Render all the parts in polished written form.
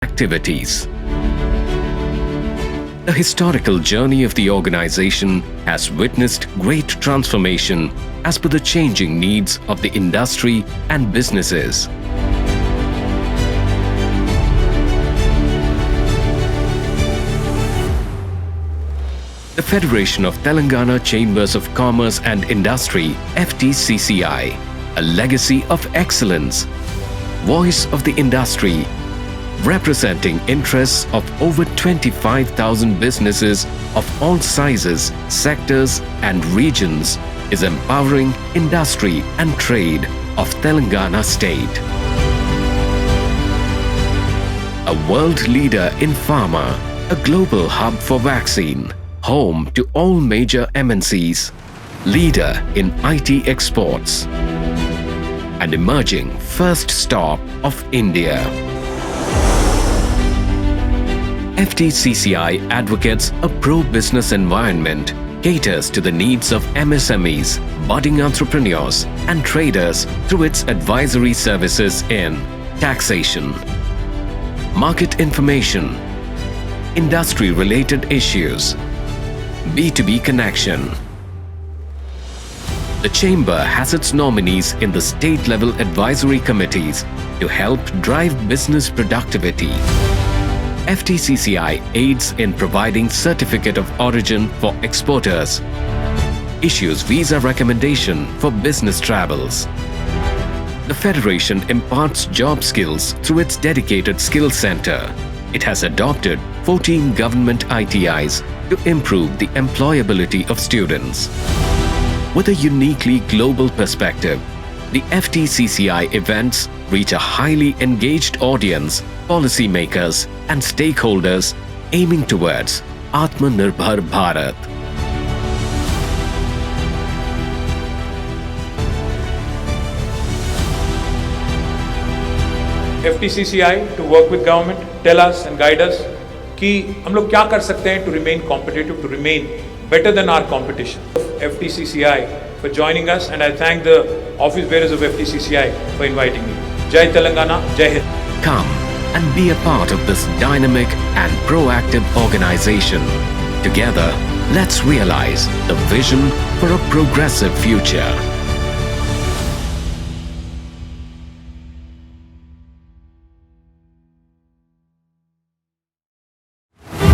activities. The historical journey of the organization has witnessed great transformation as per the changing needs of the industry and businesses. The Federation of Telangana Chambers of Commerce and Industry, FTCCI, a legacy of excellence, voice of the industry, representing interests of over 25,000 businesses of all sizes, sectors and regions, is empowering industry and trade of Telangana state. A world leader in pharma, a global hub for vaccine, home to all major MNCs, leader in IT exports, and emerging first stop of India. FTCCI advocates a pro-business environment, caters to the needs of MSMEs, budding entrepreneurs and traders through its advisory services in taxation, market information, industry-related issues, B2B connection. The Chamber has its nominees in the state-level advisory committees to help drive business productivity. FTCCI aids in providing certificate of origin for exporters, issues visa recommendation for business travels. The Federation imparts job skills through its dedicated skill center. It has adopted 14 government ITIs to improve the employability of students. With a uniquely global perspective, the FTCCI events reach a highly engaged audience, policymakers and stakeholders aiming towards Atmanirbhar Bharat. FTCCI to work with government, tell us and guide us कि हम लोग क्या कर सकते हैं to remain competitive, to remain better than our competition. FTCCI for joining us, and I thank the office bearers of FTCCI for inviting me. Jai Telangana, Jai Hind. Come and be a part of this dynamic and proactive organization. Together, let's realize the vision for a progressive future.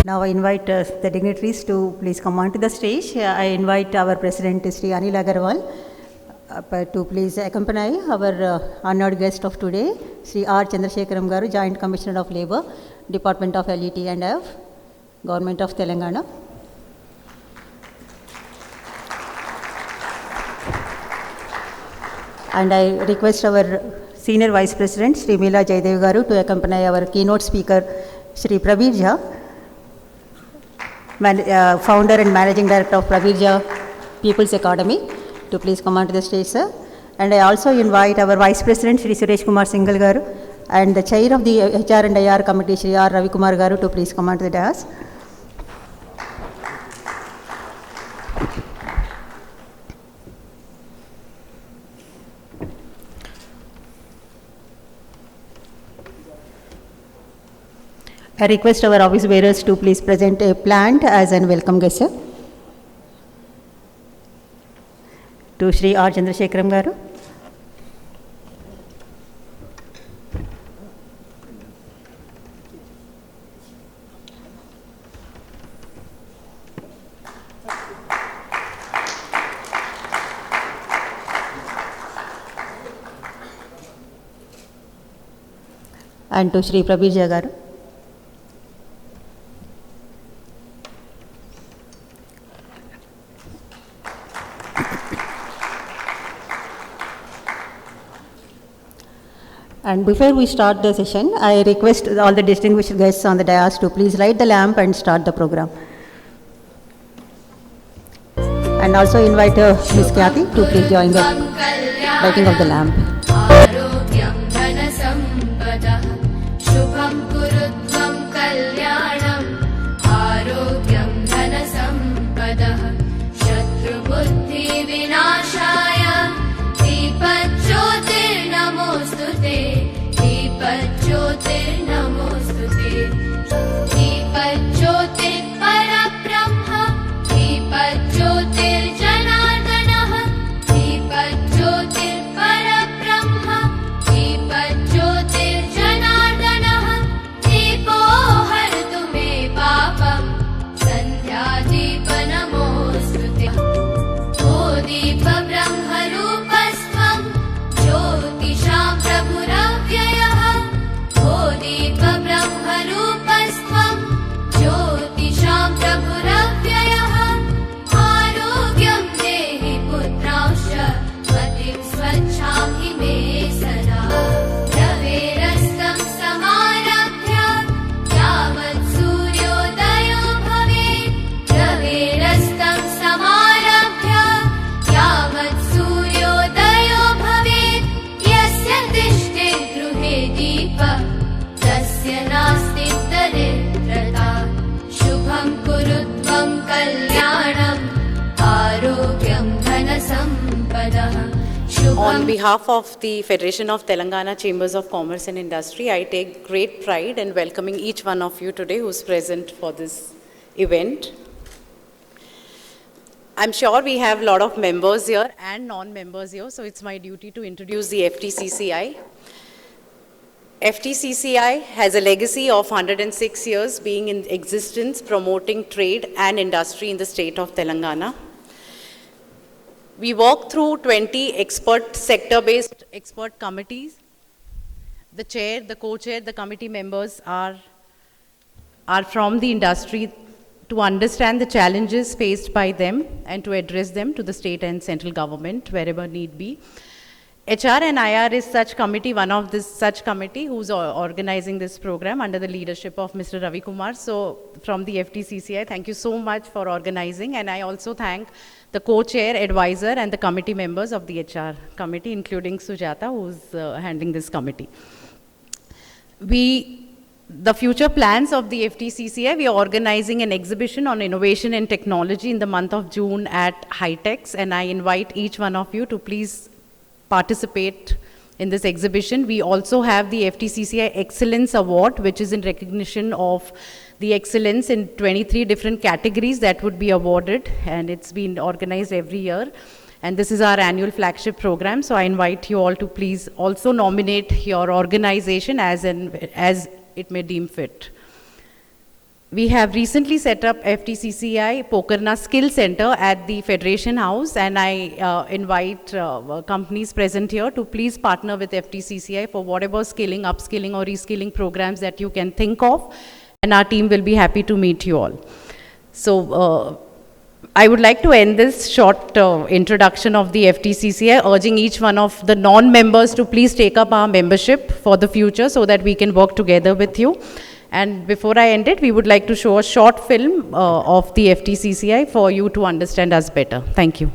Now I invite the dignitaries to please come onto the stage. I invite our President, Sri Anil Agarwal, to please accompany our honored guest of today, Sri R. Chandrasekharam Garu, Joint Commissioner of Labour, Department of LET&F, Government of Telangana. And I request our Senior Vice President, Sri Meela Jaydev Garu, to accompany our keynote speaker, Sri Prabir Jha, Founder and Managing Director of Prabir Jha People's Academy, to please come onto the stage, sir. And I also invite our Vice President, Sri Suresh Kumar Singhal Garu, and the Chair of the HR and IR Committee, Sri R. Ravi Kumar Garu, to please come onto the dais. I request our office bearers to please present a plant as a welcome gesture to Sri R. Chandrasekharam Garu. And to Sri Prabir Jha Garu. And before we start the session, I request all the distinguished guests on the dais to please light the lamp and start the program. And also invite Ms. Kathy to please join the lighting of the lamp. Namaste. On behalf of the Federation of Telangana Chambers of Commerce and Industry, I take great pride in welcoming each one of you today who's present for this event. I'm sure we have a lot of members here and non-members here, so it's my duty to introduce the FTCCI. FTCCI has a legacy of 106 years being in existence, promoting trade and industry in the state of Telangana. We work through 20 sector-based expert committees. The chair, the co-chair, the committee members are from the industry to understand the challenges faced by them and to address them to the state and central government wherever need be. HR and IR is such committee, one of this such committee who's organizing this program under the leadership of Mr. Ravi Kumar. So from the FTCCI, thank you so much for organizing, and I also thank the co-chair, advisor, and the committee members of the HR committee, including Sujata, who's handling this committee. The future plans of the FTCCI, we are organizing an exhibition on innovation and technology in the month of June at HITEX, and I invite each one of you to please participate in this exhibition. We also have the FTCCI Excellence Award, which is in recognition of the excellence in 23 different categories that would be awarded, and it's been organized every year. And this is our annual flagship program, so I invite you all to please also nominate your organization as it may deem fit. We have recently set up FTCCI Pokarna Skill Center at the Federation House, and I invite companies present here to please partner with FTCCI for whatever skilling, upskilling or reskilling programs that you can think of, and our team will be happy to meet you all. So I would like to end this short introduction of the FTCCI, urging each one of the non-members to please take up our membership for the future so that we can work together with you. And before I end it, we would like to show a short film of the FTCCI for you to understand us better. Thank you.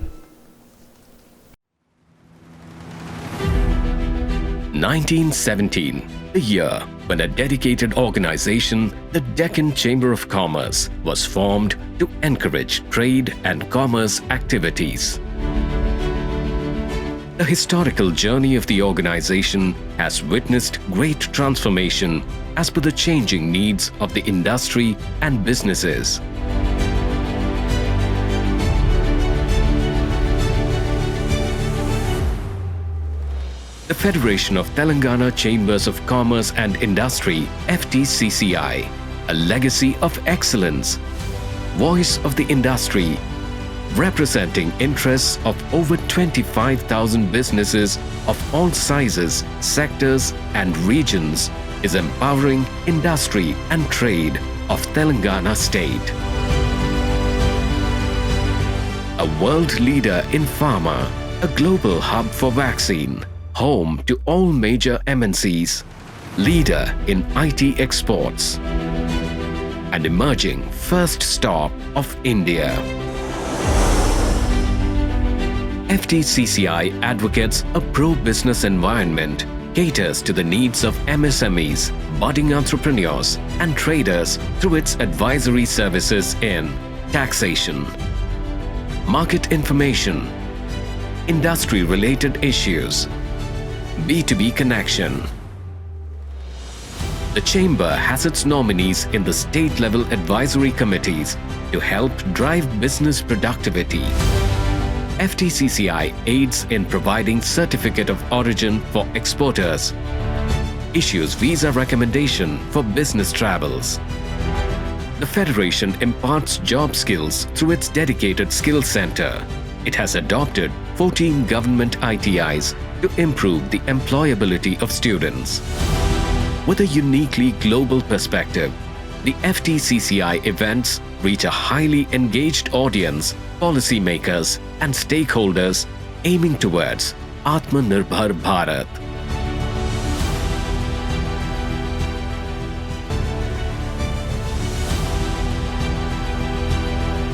1917, the year when a dedicated organization, the Deccan Chamber of Commerce, was formed to encourage trade and commerce activities. The historical journey of the organization has witnessed great transformation as per the changing needs of the industry and businesses. The Federation of Telangana Chambers of Commerce and Industry, FTCCI, a legacy of excellence, voice of the industry, representing interests of over 25,000 businesses of all sizes, sectors and regions, is empowering industry and trade of Telangana state. A world leader in pharma, a global hub for vaccine, home to all major MNCs, leader in IT exports, and emerging first stop of India. FTCCI advocates a pro-business environment, caters to the needs of MSMEs, budding entrepreneurs, and traders through its advisory services in taxation, market information, industry-related issues, B2B connection. The Chamber has its nominees in the state-level advisory committees to help drive business productivity. FTCCI aids in providing Certificate of Origin for exporters, issues visa recommendation for business travels. The Federation imparts job skills through its dedicated skill center. It has adopted 14 government ITIs to improve the employability of students. With a uniquely global perspective, the FTCCI events reach a highly engaged audience, policymakers and stakeholders aiming towards Atmanirbhar Bharat.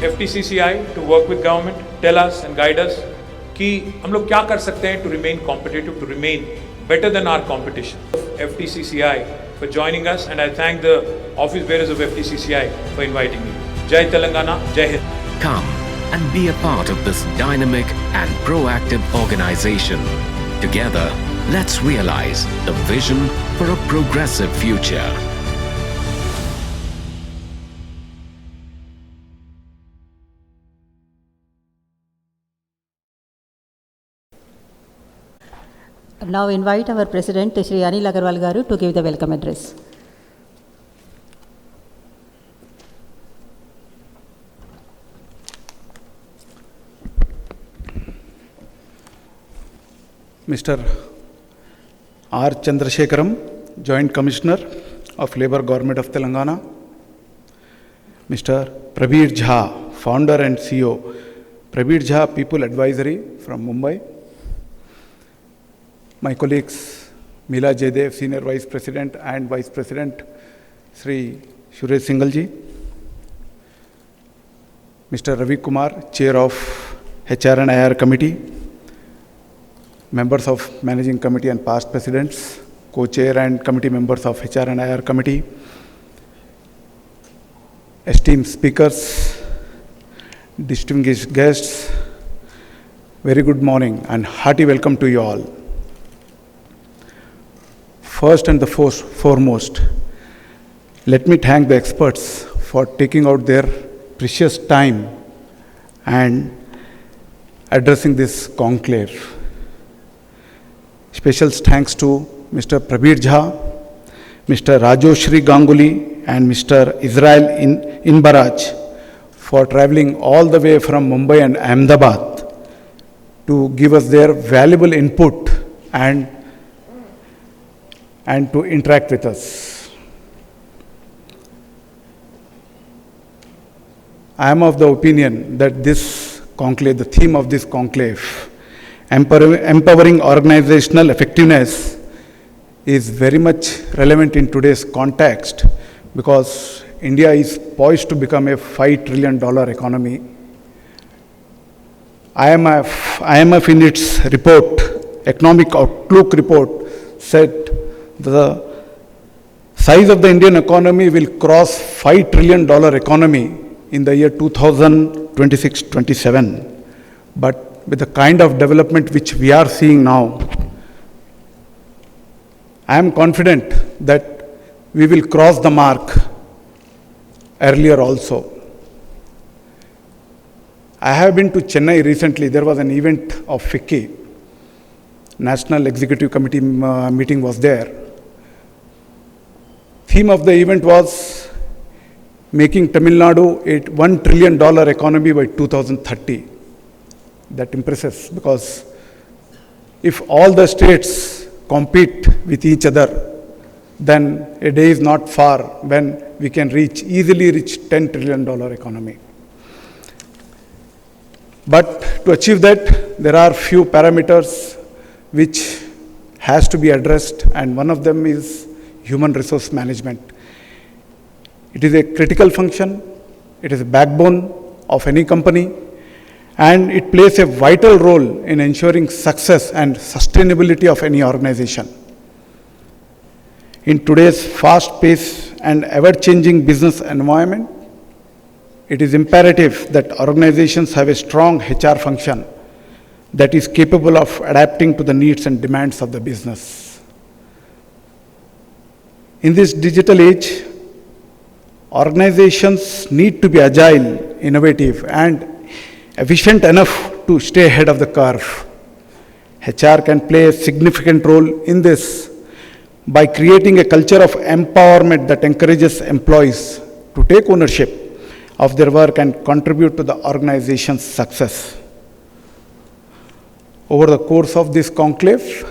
FTCCI to work with government, tell us and guide us कि हम लोग क्या कर सकते हैं to remain competitive, to remain better than our competition. FTCCI for joining us, and I thank the office bearers of FTCCI for inviting me. Jai Telangana, Jai Hind. Come and be a part of this dynamic and proactive organization. Together, let's realize the vision for a progressive future. Now invite our President, Shri Anil Agarwal Garu, to give the welcome address. Mr. R. Chandrasekharam, Joint Commissioner of Labour Government of Telangana. Mr. Prabir Jha, Founder and CEO, Prabir Jha People Advisory from Mumbai. My colleagues, Meela Jaydev, Senior Vice President and Vice President, Sri Suresh Singalji. Mr. Ravi Kumar, Chair of HR and IR Committee. Members of Managing Committee and past Presidents, Co-Chair and Committee members of HR and IR Committee. Esteemed speakers, distinguished guests, very good morning and hearty welcome to you all. First and the foremost, let me thank the experts for taking out their precious time and addressing this conclave. Special thanks to Mr. Prabir Jha, Mr. Rajoshri Ganguly and Mr. Israel Inbaraj for traveling all the way from Mumbai and Ahmedabad to give us their valuable input and to interact with us. I am of the opinion that this conclave, the theme of this conclave, empowering organizational effectiveness, is very much relevant in today's context because India is poised to become a $5 trillion economy. IMF in its report, Economic Outlook report, said the size of the Indian economy will cross $5 trillion economy in the year 2026-27. But with the kind of development which we are seeing now, I am confident that we will cross the mark earlier also. I have been to Chennai recently. There was an event of FTCCI. National Executive Committee meeting was there. Theme of the event was making Tamil Nadu a $1 trillion economy by 2030. That impresses because if all the states compete with each other, then a day is not far when we can easily reach $10 trillion economy. But to achieve that, there are few parameters which has to be addressed, and one of them is human resource management. It is a critical function, it is a backbone of any company, and it plays a vital role in ensuring success and sustainability of any organization. In today's fast-paced and ever-changing business environment, it is imperative that organizations have a strong HR function that is capable of adapting to the needs and demands of the business. In this digital age, organizations need to be agile, innovative, and efficient enough to stay ahead of the curve. HR can play a significant role in this by creating a culture of empowerment that encourages employees to take ownership of their work and contribute to the organization's success. Over the course of this conclave,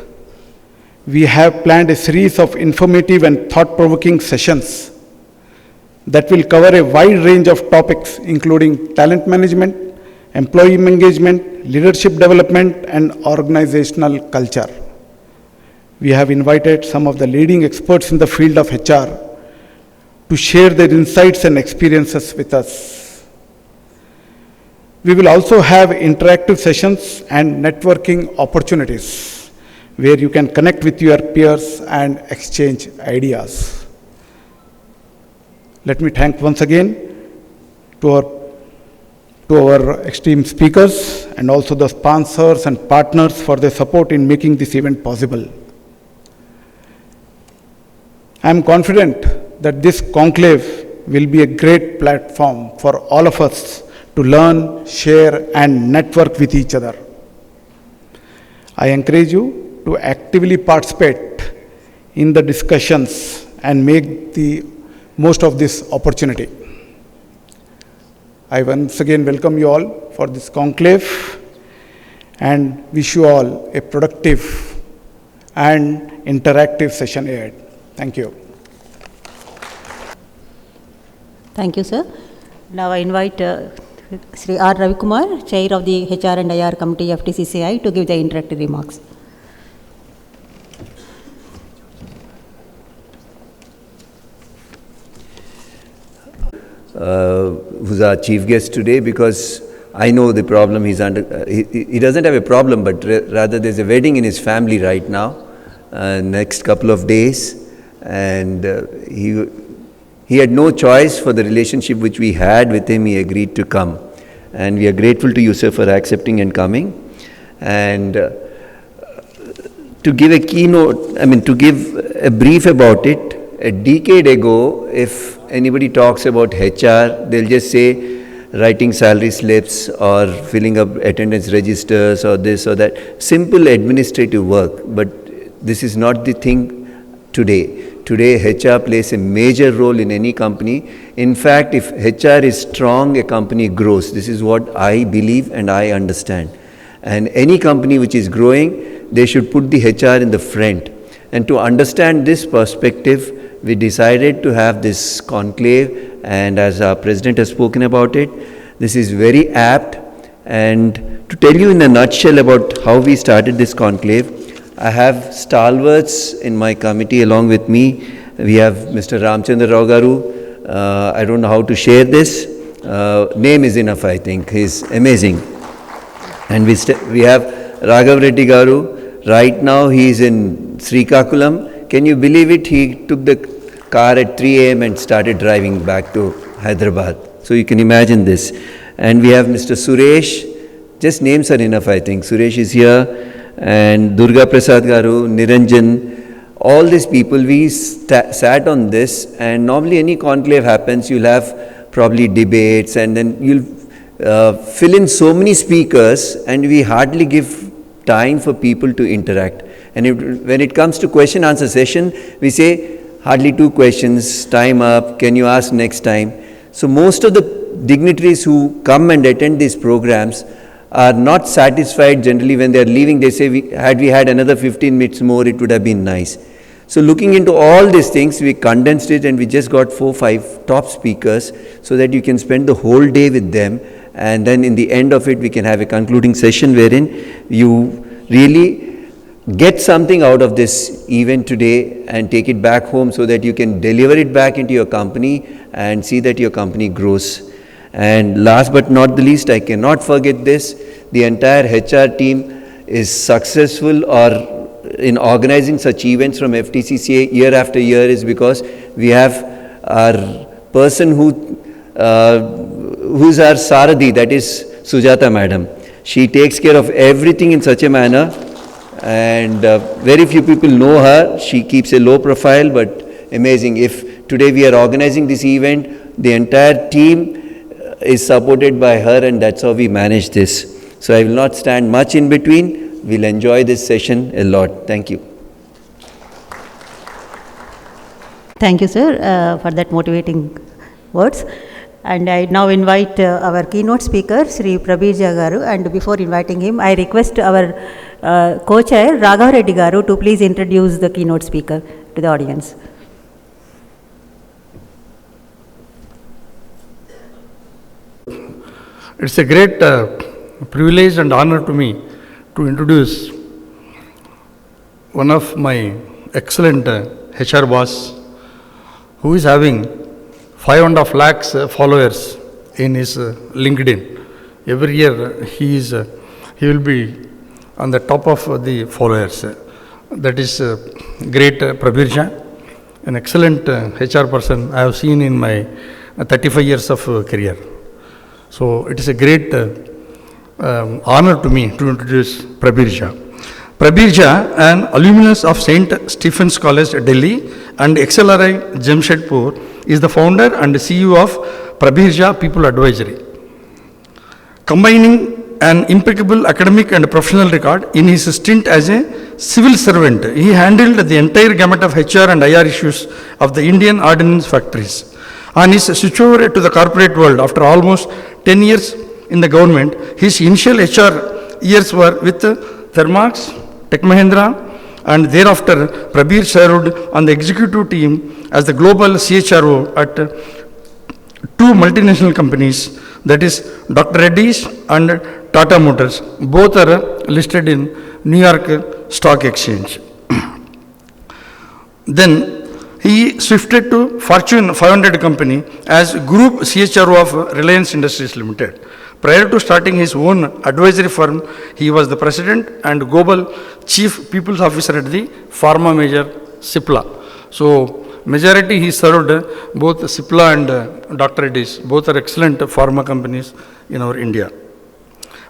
we have planned a series of informative and thought-provoking sessions that will cover a wide range of topics, including talent management, employee engagement, leadership development, and organizational culture. We have invited some of the leading experts in the field of HR to share their insights and experiences with us. We will also have interactive sessions and networking opportunities where you can connect with your peers and exchange ideas. Let me thank once again to our to our esteemed speakers and also the sponsors and partners for their support in making this event possible. I am confident that this conclave will be a great platform for all of us to learn, share, and network with each other. I encourage you to actively participate in the discussions and make the most of this opportunity. I once again welcome you all for this conclave and wish you all a productive and interactive session ahead. Thank you. Thank you, sir. Now I invite Sri R. Ravikumar, Chair of the HR and IR Committee of FTCCI, to give the introductory remarks. Who's our chief guest today, because I know the problem he's under. He doesn't have a problem, but rather there's a wedding in his family right now, next couple of days, and he had no choice for the relationship which we had with him. He agreed to come, and we are grateful to you, sir, for accepting and coming. And to give a keynote, to give a brief about it, a decade ago, if anybody talks about HR, they'll just say writing salary slips or filling up attendance registers or this or that, simple administrative work. But this is not the thing today. Today, HR plays a major role in any company. In fact, if HR is strong, a company grows. This is what I believe and I understand. And any company which is growing, they should put the HR in the front. And to understand this perspective, we decided to have this conclave, and as our president has spoken about it, this is very apt. And to tell you in a nutshell about how we started this conclave, I have stalwarts in my committee along with me. We have Mr. Ramchandra Rao Garu. I don't know how to share this. Name is enough, I think. He's amazing. And we have Raghav Reddy Garu. Right now he is in Srikakulam. Can you believe it? He took the car at 3 a.m. and started driving back to Hyderabad. So you can imagine this. And we have Mr. Suresh. Just names are enough, I think. Suresh is here. And Durga Prasad Garu, Niranjan, all these people, we sat on this, and normally any conclave happens, you'll have probably debates, and then you'll fill in so many speakers, and we hardly give time for people to interact. And when it comes to question answer session, we say hardly 2 questions, time up, can you ask next time? So most of the dignitaries who come and attend these programs are not satisfied. Generally when they are leaving, they say, had we had another 15 minutes more, it would have been nice. So looking into all these things, we condensed it, and we just got 4-5 top speakers so that you can spend the whole day with them, and then in the end of it we can have a concluding session wherein you really get something out of this event today and take it back home so that you can deliver it back into your company and see that your company grows. And last but not the least, I cannot forget this, the entire HR team is successful or in organizing such events from FTCCI year after year is because we have our person who's our Saradi, that is Sujata madam. She takes care of everything in such a manner, and very few people know her. She keeps a low profile, but amazing. If today we are organizing this event, the entire team is supported by her, and that's how we manage this. So I will not stand much in between. We'll enjoy this session a lot. Thank you. Thank you, sir, for that motivating words. And I now invite our keynote speaker, Sri Prabir Garu. And before inviting him, I request our co-chair, Raghav Reddy Garu, to please introduce the keynote speaker to the audience. It's a great privilege and honor to me to introduce one of my excellent HR boss who is having 5.5 lakhs followers in his LinkedIn. Every year he will be on the top of the followers. That is great Prabir, an excellent HR person I have seen in my 35 years of career. So it is a great honor to me to introduce Prabir Jha. Prabir Jha, an alumnus of St. Stephen's College, Delhi, and XLRI Jamshedpur, is the founder and CEO of Prabir Jha People Advisory. Combining an impeccable academic and professional record in his stint as a civil servant, he handled the entire gamut of HR and IR issues of the Indian ordnance factories. On his switchover to the corporate world after almost 10 years in the government, his initial HR years were with Thermax, Tech Mahindra, and thereafter Prabir served on the executive team as the global CHRO at two multinational companies, that is Dr. Reddy's and Tata Motors. Both are listed in New York Stock Exchange. Then he shifted to Fortune 500 company as Group CHRO of Reliance Industries Limited. Prior to starting his own advisory firm, he was the president and global chief people's officer at the pharma major Cipla. So majority he served both Cipla and Dr. Reddy's. Both are excellent pharma companies in our India.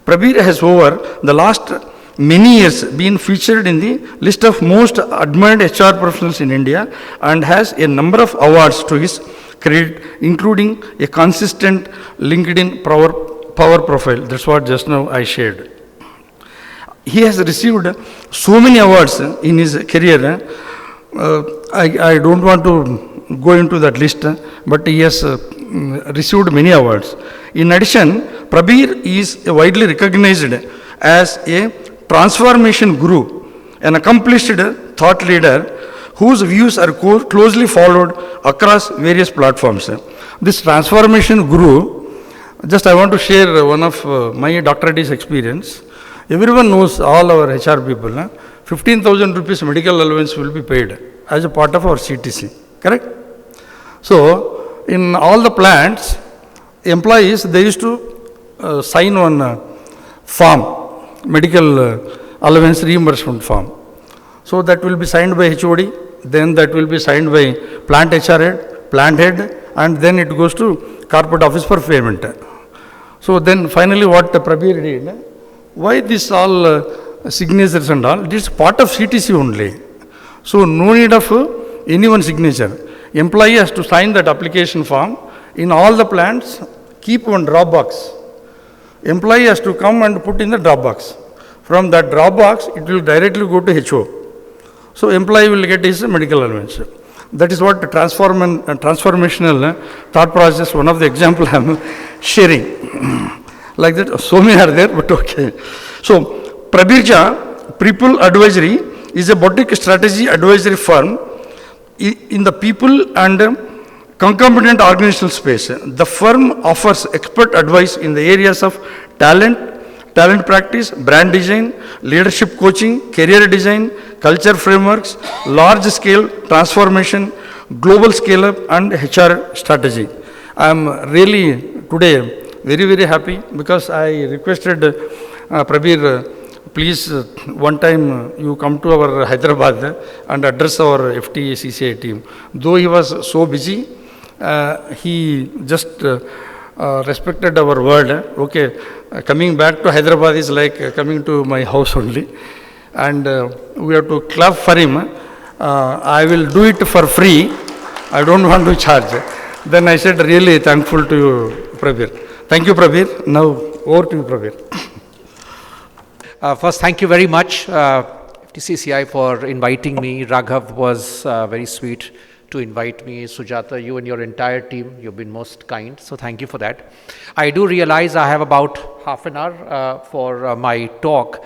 Prabir has over the last many years been featured in the list of most admired HR professionals in India and has a number of awards to his credit, including a consistent LinkedIn power profile. That's what just now I shared. He has received so many awards in his career. I don't want to go into that list, but he has received many awards. In addition, Prabir is widely recognized as a transformation guru, an accomplished thought leader whose views are closely followed across various platforms. This transformation guru, just I want to share one of my doctorate's experience. Everyone knows, all our HR people, 15,000 rupees medical allowance will be paid as a part of our CTC, correct? So, in all the plants, employees, they used to sign one form, medical allowance reimbursement form. So, that will be signed by HOD, then that will be signed by plant HR head, plant head, and then it goes to corporate office for payment. So, then finally what Prabir did, why this all signatures and all, it is part of CTC only. So, no need of anyone's signature. Employee has to sign that application form. In all the plants, keep one drop box. Employee has to come and put in the drop box. From that drop box, it will directly go to HO. So, employee will get his medical allowance. That is what the transformational thought process, one of the examples I am sharing. Like that, so many are there, but okay. So, Prabir Jha People Advisory is a boutique strategy advisory firm in the people and concomitant organizational space. The firm offers expert advice in the areas of talent practice, brand design, leadership coaching, career design, culture frameworks, large scale transformation, global scale up, and HR strategy. I am really today very happy because I requested Prabir, please one time you come to our Hyderabad and address our FTCCI team. Though he was so busy, he just respected our word. Okay, coming back to Hyderabad is like coming to my house only. And we have to clap for him. I will do it for free. I don't want to charge. Then I said, really thankful to you, Prabir. Thank you, Prabir. Now, over to you, Prabir. First, thank you very much, FTCCI, for inviting me. Raghav was very sweet to invite me. Sujata, you and your entire team, you've been most kind. So, thank you for that. I do realize I have about half an hour for my talk.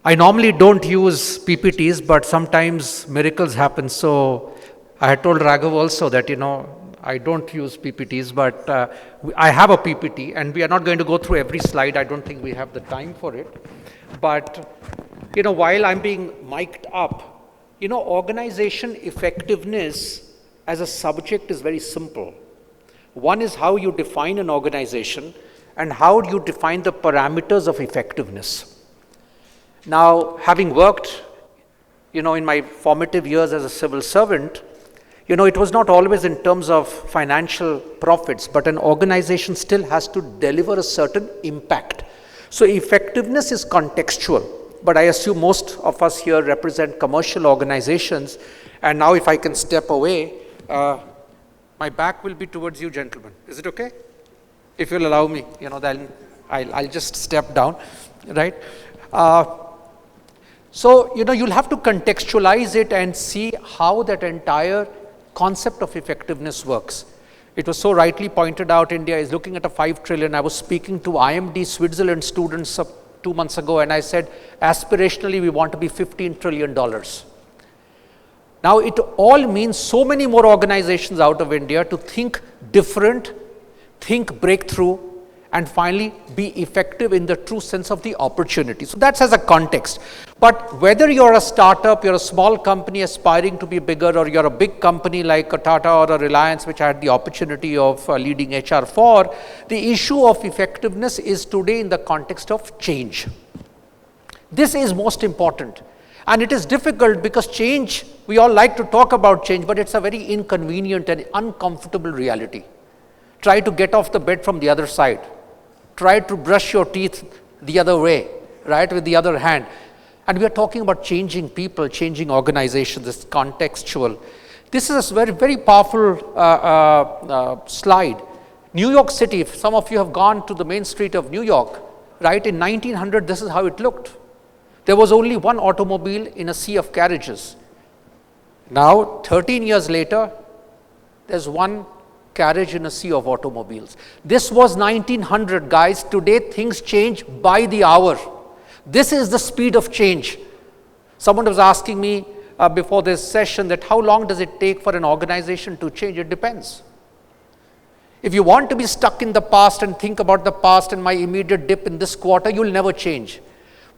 I normally don't use PPTs, but sometimes miracles happen. So, I had told Raghav also that, I don't use PPTs, but I have a PPT, and we are not going to go through every slide. I don't think we have the time for it. But, while I'm being mic'd up, organization effectiveness as a subject is very simple. One is how you define an organization and how you define the parameters of effectiveness. Now, having worked, in my formative years as a civil servant, It was not always in terms of financial profits, but an organization still has to deliver a certain impact. So effectiveness is contextual, but I assume most of us here represent commercial organizations. And now if I can step away, my back will be towards you gentlemen. Is it okay? If you'll allow me, then I'll just step down, right? So, you'll have to contextualize it and see how that entire concept of effectiveness works. It was so rightly pointed out, India is looking at a 5 trillion. I was speaking to IMD Switzerland students 2 months ago, and I said, aspirationally, we want to be $15 trillion. Now, it all means so many more organizations out of India to think different, think breakthrough, and finally be effective in the true sense of the opportunity. So that's as a context. But whether you're a startup, you're a small company aspiring to be bigger, or you're a big company like a Tata or a Reliance, which I had the opportunity of leading HR for, the issue of effectiveness is today in the context of change. This is most important. And it is difficult because change, we all like to talk about change, but it's a very inconvenient and uncomfortable reality. Try to get off the bed from the other side. Try to brush your teeth the other way, right, with the other hand. And we are talking about changing people, changing organizations, this contextual. This is a very, very powerful slide. New York City, if some of you have gone to the main street of New York, right, in 1900, this is how it looked. There was only one automobile in a sea of carriages. Now, 13 years later, there's one carriage in a sea of automobiles. This was 1900, guys. Today, things change by the hour. This is the speed of change. Someone was asking me before this session that how long does it take for an organization to change? It depends. If you want to be stuck in the past and think about the past and my immediate dip in this quarter, you'll never change.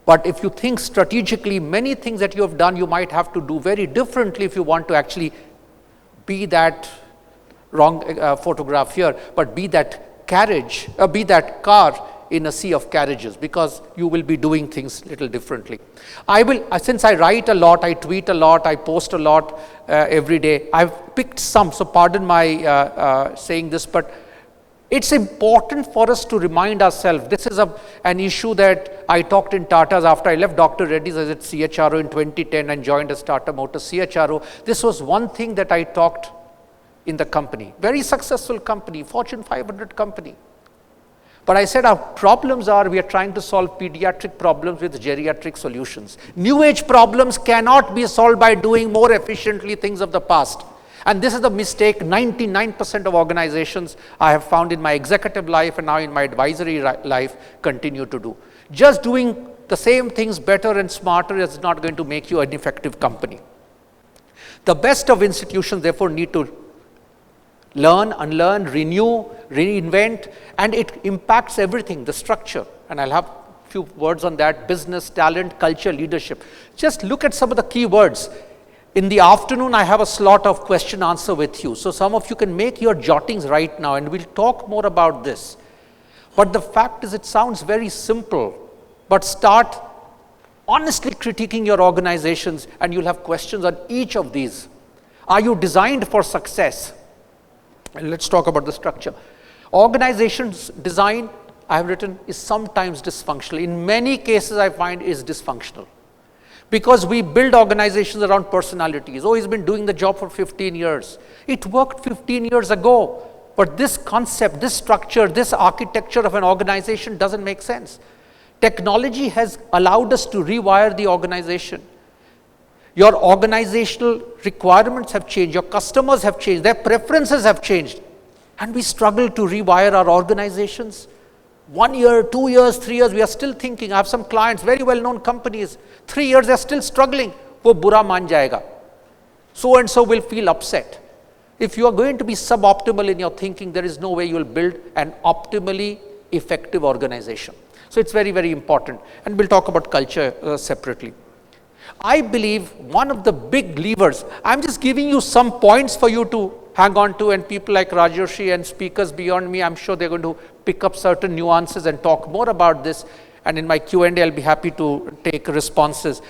But if you think strategically, many things that you have done, you might have to do very differently if you want to actually be that wrong photograph here, but be that carriage, be that car in a sea of carriages, because you will be doing things little differently. I will, since I write a lot, I tweet a lot, I post a lot every day. I've picked some, so pardon my saying this, but it's important for us to remind ourselves. This is an issue that I talked in Tata's after I left Dr. Reddy's as its CHRO in 2010 and joined as Tata Motors CHRO. This was one thing that I talked in the company. Very successful company, Fortune 500 company. But I said our problems are we are trying to solve pediatric problems with geriatric solutions. New age problems cannot be solved by doing more efficiently things of the past. And this is the mistake 99% of organizations I have found in my executive life and now in my advisory life continue to do. Just doing the same things better and smarter is not going to make you an effective company. The best of institutions therefore need to learn, unlearn, renew, reinvent, and it impacts everything, the structure. And I'll have a few words on that: business, talent, culture, leadership. Just look at some of the key words. In the afternoon, I have a slot of question answer with you. So some of you can make your jottings right now, and we'll talk more about this. But the fact is, it sounds very simple, but start honestly critiquing your organizations, and you'll have questions on each of these. Are you designed for success? And let's talk about the structure. Organizations design, I have written, is sometimes dysfunctional. In many cases, I find is dysfunctional. Because we build organizations around personalities. Oh, he's been doing the job for 15 years. It worked 15 years ago. But this concept, this structure, this architecture of an organization doesn't make sense. Technology has allowed us to rewire the organization. Your organizational requirements have changed. Your customers have changed. Their preferences have changed. And we struggle to rewire our organizations. 1 year, 2 years, 3 years, we are still thinking. I have some clients, very well-known companies. 3 years, they are still struggling. Wo bura maan jayega. So and so will feel upset. If you are going to be suboptimal in your thinking, there is no way you will build an optimally effective organization. So it's very, very important. And we'll talk about culture separately. I believe one of the big levers, I'm just giving you some points for you to hang on to, and people like Rajarshi and speakers beyond me, I'm sure they're going to pick up certain nuances and talk more about this. And in my Q&A, I'll be happy to take responses.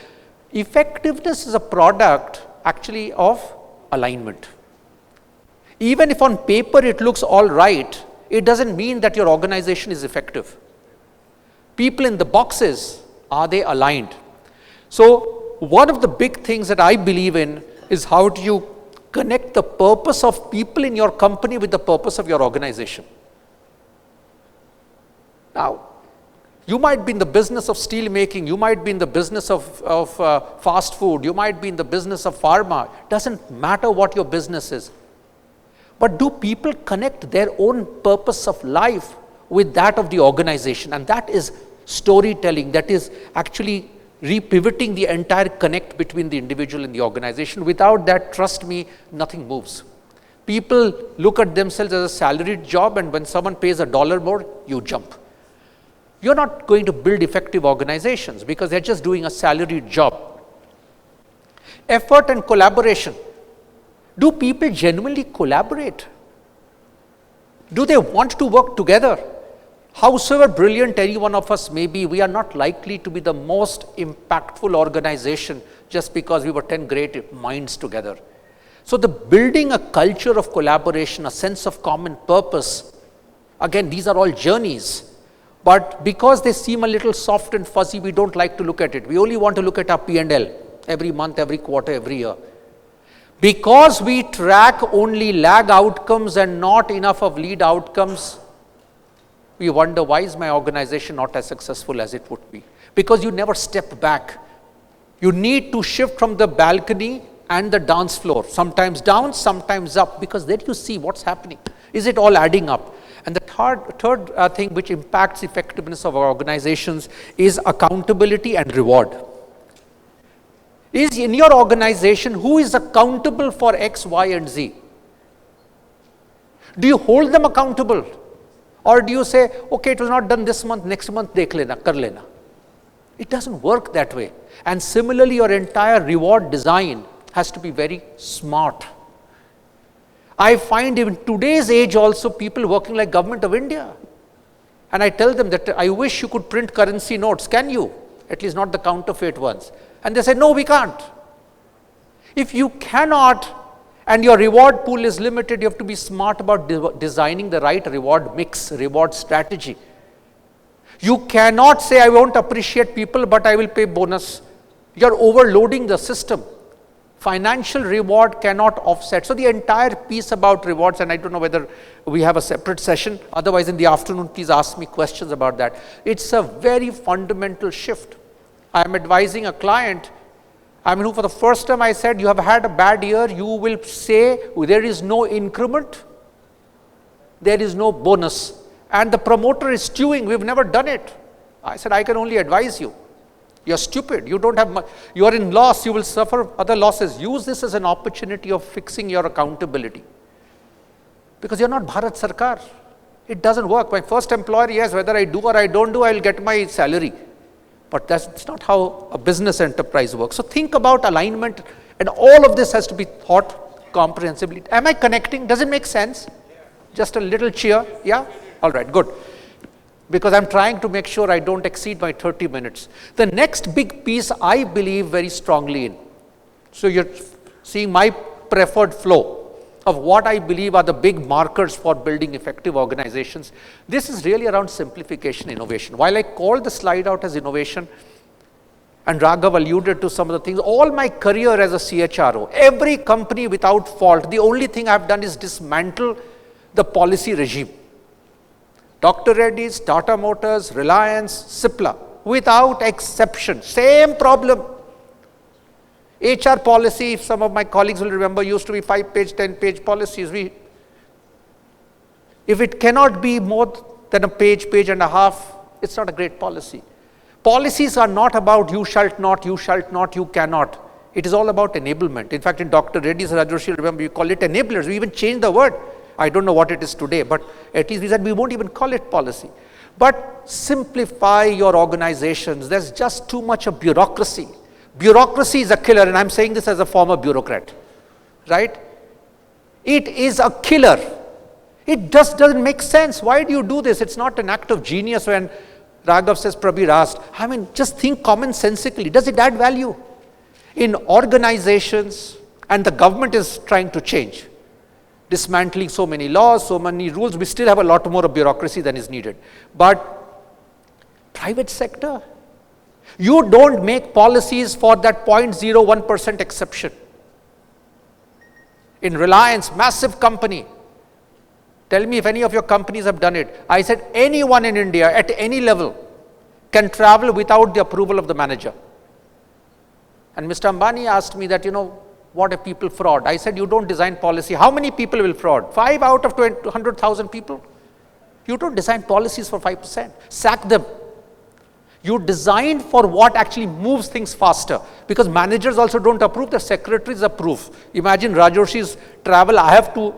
Effectiveness is a product actually of alignment. Even if on paper it looks all right, it doesn't mean that your organization is effective. People in the boxes, are they aligned? So one of the big things that I believe in is how do you connect the purpose of people in your company with the purpose of your organization. Now, you might be in the business of steel making, you might be in the business of fast food, you might be in the business of pharma. Doesn't matter what your business is. But do people connect their own purpose of life with that of the organization? And that is storytelling, that is actually repivoting the entire connect between the individual and the organization. Without that, trust me, nothing moves. People look at themselves as a salaried job, and when someone pays $1 more, you jump. You're not going to build effective organizations because they're just doing a salaried job. Effort and collaboration. Do people genuinely collaborate? Do they want to work together? Howsoever brilliant any one of us may be, we are not likely to be the most impactful organization just because we were 10 great minds together. So the building a culture of collaboration, a sense of common purpose, again, these are all journeys. But because they seem a little soft and fuzzy, we don't like to look at it. We only want to look at our P&L every month, every quarter, every year. Because we track only lag outcomes and not enough of lead outcomes, we wonder, why is my organization not as successful as it would be? Because you never step back. You need to shift from the balcony and the dance floor, sometimes down, sometimes up, because then you see what's happening. Is it all adding up? And the third thing which impacts effectiveness of our organizations is accountability and reward. Is in your organization, who is accountable for X, Y, and Z? Do you hold them accountable? Or do you say, okay, it was not done this month, next month dekh lena, kar lena. It doesn't work that way. And similarly, your entire reward design has to be very smart. I find in today's age also people working like Government of India. And I tell them that I wish you could print currency notes. Can you? At least not the counterfeit ones. And they say, no, we can't. If you cannot, and your reward pool is limited, you have to be smart about designing the right reward mix, reward strategy. You cannot say, I won't appreciate people, but I will pay bonus. You're overloading the system. Financial reward cannot offset. So the entire piece about rewards, and I don't know whether we have a separate session, otherwise in the afternoon, please ask me questions about that. It's a very fundamental shift. I am advising a client, who for the first time I said, you have had a bad year, you will say there is no increment, there is no bonus. And the promoter is stewing, we've never done it. I said, I can only advise you. You're stupid, you don't have much, you are in loss, you will suffer other losses. Use this as an opportunity of fixing your accountability. Because you're not Bharat Sarkar. It doesn't work. My first employer, yes, whether I do or I don't do, I will get my salary. But that's not how a business enterprise works. So think about alignment, and all of this has to be thought comprehensively. Am I connecting? Does it make sense? Just a little cheer? Yeah? All right, good. Because I'm trying to make sure I don't exceed my 30 minutes. The next big piece I believe very strongly in. So you're seeing my preferred flow of what I believe are the big markers for building effective organizations. This is really around simplification, innovation. While I called the slide out as innovation, and Raghav alluded to some of the things, all my career as a CHRO, every company without fault, the only thing I've done is dismantle the policy regime. Dr. Reddy's, Tata Motors, Reliance, Cipla, without exception, same problem. HR policy, if some of my colleagues will remember, used to be 5-page, 10-page policies. If it cannot be more than a page, page and a half, it's not a great policy. Policies are not about you shalt not, you cannot. It is all about enablement. In fact, in Dr. Reddy's, Rajyoshi, remember, we call it enablers. We even changed the word. I don't know what it is today, but at least we said we won't even call it policy. But simplify your organizations. There's just too much of bureaucracy. Bureaucracy is a killer, and I'm saying this as a former bureaucrat, right? It is a killer. It just doesn't make sense. Why do you do this? It's not an act of genius when Raghav says, Prabir asked. Just think commonsensically. Does it add value? In organizations, and the government is trying to change. dismantling so many laws, so many rules. We still have a lot more of bureaucracy than is needed. But private sector, you don't make policies for that 0.01% exception. In Reliance, massive company. Tell me if any of your companies have done it. I said anyone in India at any level can travel without the approval of the manager. And Mr. Ambani asked me that, what if people fraud? I said, you don't design policy. How many people will fraud? 5 out of 100,000 people? You don't design policies for 5%. Sack them. You design for what actually moves things faster. Because managers also don't approve, the secretaries approve. Imagine Rajorshi's travel, I have to,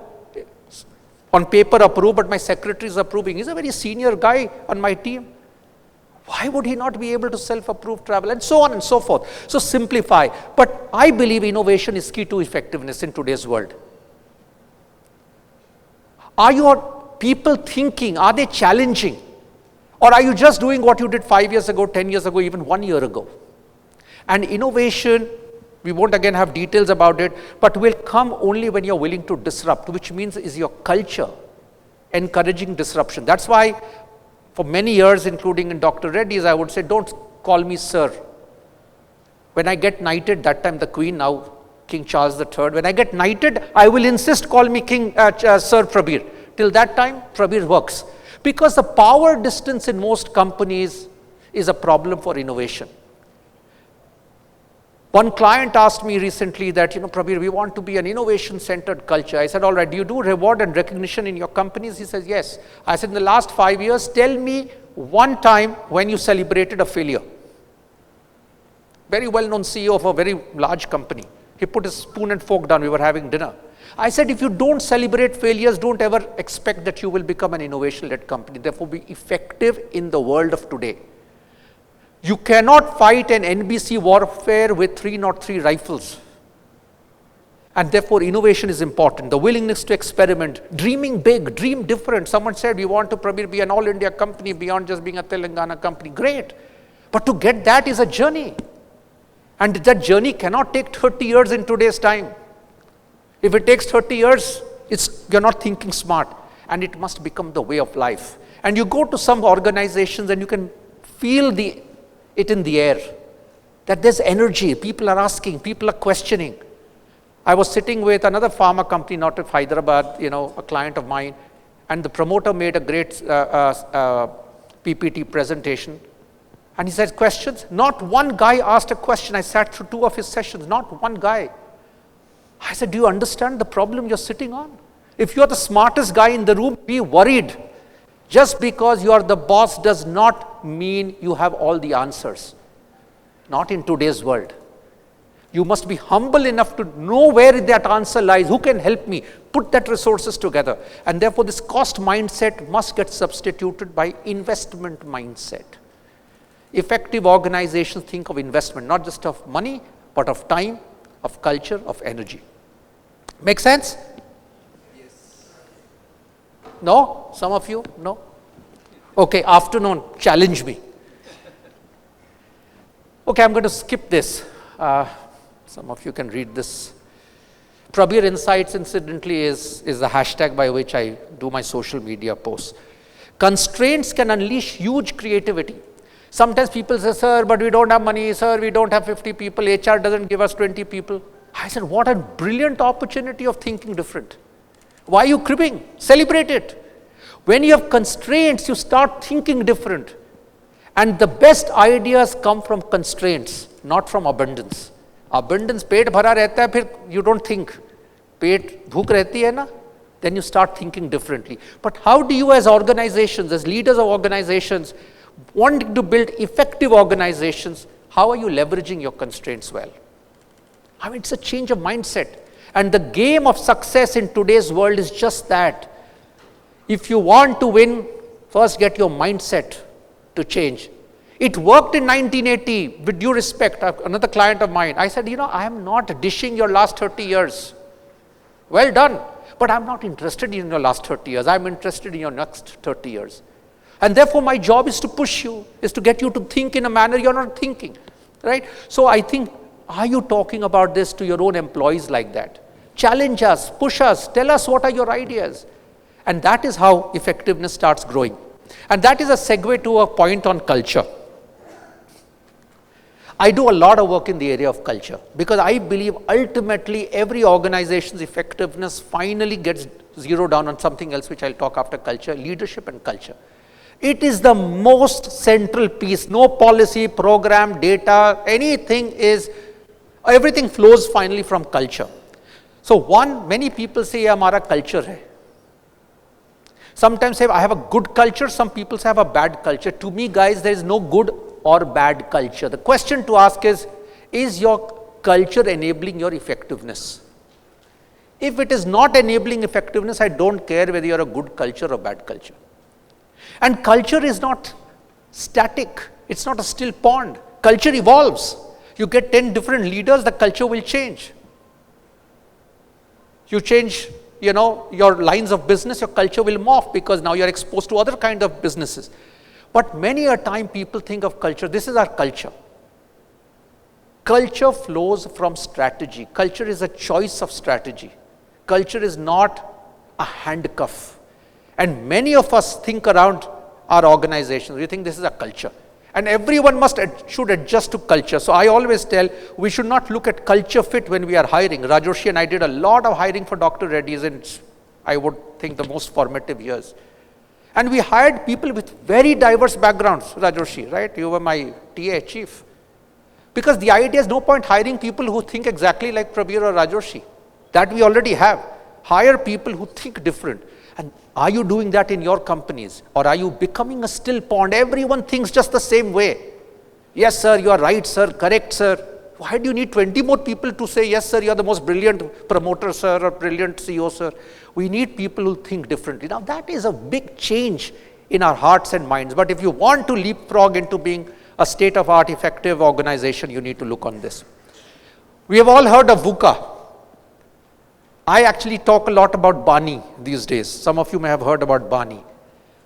on paper approve, but my secretary is approving. He's a very senior guy on my team. Why would he not be able to self-approve travel? And so on and so forth. So simplify. But I believe innovation is key to effectiveness in today's world. Are your people thinking? Are they challenging? Or are you just doing what you did 5 years ago, 10 years ago, even 1 year ago? And innovation, we won't again have details about it, but will come only when you're willing to disrupt, which means is your culture encouraging disruption. That's why for many years, including in Dr. Reddy's, I would say, don't call me sir. When I get knighted, that time the Queen, now King Charles III, when I get knighted, I will insist call me Sir Prabir. Till that time, Prabir works. Because the power distance in most companies is a problem for innovation. One client asked me recently that, Prabir, we want to be an innovation-centered culture. I said, all right, do you do reward and recognition in your companies? He says, yes. I said, in the last 5 years, tell me one time when you celebrated a failure. Very well-known CEO of a very large company. He put his spoon and fork down. We were having dinner. I said, if you don't celebrate failures, don't ever expect that you will become an innovation-led company. Therefore, be effective in the world of today. You cannot fight an NBC warfare with 303 rifles. And therefore, innovation is important. The willingness to experiment, dreaming big, dream different. Someone said, we want to probably be an all-India company beyond just being a Telangana company. Great. But to get that is a journey. And that journey cannot take 30 years in today's time. If it takes 30 years, you're not thinking smart. And it must become the way of life. And you go to some organizations and you can feel it in the air, that there's energy, people are asking, people are questioning. I was sitting with another pharma company, not of Hyderabad, a client of mine, and the promoter made a great PPT presentation, and he said, questions? Not one guy asked a question. I sat through 2 of his sessions, not one guy. I said, do you understand the problem you're sitting on? If you're the smartest guy in the room, be worried. Just because you are the boss does not mean you have all the answers. Not in today's world. You must be humble enough to know where that answer lies. Who can help me? Put that resources together. And therefore, this cost mindset must get substituted by investment mindset. Effective organizations think of investment, not just of money, but of time, of culture, of energy. Make sense? No? Some of you? No? Okay, afternoon, challenge me. Okay, I'm going to skip this. Some of you can read this. Prabir Insights, incidentally, is the hashtag by which I do my social media posts. Constraints can unleash huge creativity. Sometimes people say, sir, but we don't have money. Sir, we don't have 50 people. HR doesn't give us 20 people. I said, what a brilliant opportunity of thinking different. Why are you cribbing? Celebrate it. When you have constraints, you start thinking different. And the best ideas come from constraints, not from abundance. Abundance, पेट भरा रहता है, फिर you don't think. पेट भूख रहती है ना, then you start thinking differently. But how do you as organizations, as leaders of organizations, wanting to build effective organizations, how are you leveraging your constraints well? I mean, it's a change of mindset. And the game of success in today's world is just that. If you want to win, first get your mindset to change. It worked in 1980, with due respect, another client of mine. I said, I am not dishing your last 30 years. Well done. But I'm not interested in your last 30 years. I'm interested in your next 30 years. And therefore, my job is to push you, is to get you to think in a manner you're not thinking. Right? So I think, are you talking about this to your own employees like that? challenge us, push us, tell us what are your ideas. And that is how effectiveness starts growing. And that is a segue to a point on culture. I do a lot of work in the area of culture because I believe ultimately every organization's effectiveness finally gets zeroed down on something else, which I'll talk after culture, leadership and culture. It is the most central piece. No policy, program, data, everything flows finally from culture. So many people say, "Hamara culture hai." Sometimes say, "I have a good culture." Some people say, "I have a bad culture." To me, guys, there is no good or bad culture. The question to ask is your culture enabling your effectiveness? If it is not enabling effectiveness, I don't care whether you're a good culture or bad culture. And culture is not static. It's not a still pond. Culture evolves. You get 10 different leaders, the culture will change. You change, your lines of business, your culture will morph because now you're exposed to other kind of businesses. But many a time people think of culture, this is our culture. Culture flows from strategy. Culture is a choice of strategy. Culture is not a handcuff. And many of us think around our organizations, we think this is a culture. And everyone should adjust to culture. So I always tell, we should not look at culture fit when we are hiring. Rajoshi and I did a lot of hiring for Dr. Reddy's in, I would think, the most formative years. And we hired people with very diverse backgrounds, Rajoshi, right? You were my TA chief. Because the idea is no point hiring people who think exactly like Prabir or Rajoshi. That we already have. Hire people who think different. And are you doing that in your companies? Or are you becoming a still pond? Everyone thinks just the same way. Yes, sir, you are right, sir. Correct, sir. Why do you need 20 more people to say, yes, sir, you are the most brilliant promoter, sir, or brilliant CEO, sir? We need people who think differently. Now, that is a big change in our hearts and minds. But if you want to leapfrog into being a state-of-art effective organization, you need to look on this. We have all heard of VUCA. I actually talk a lot about Bani these days. Some of you may have heard about Bani.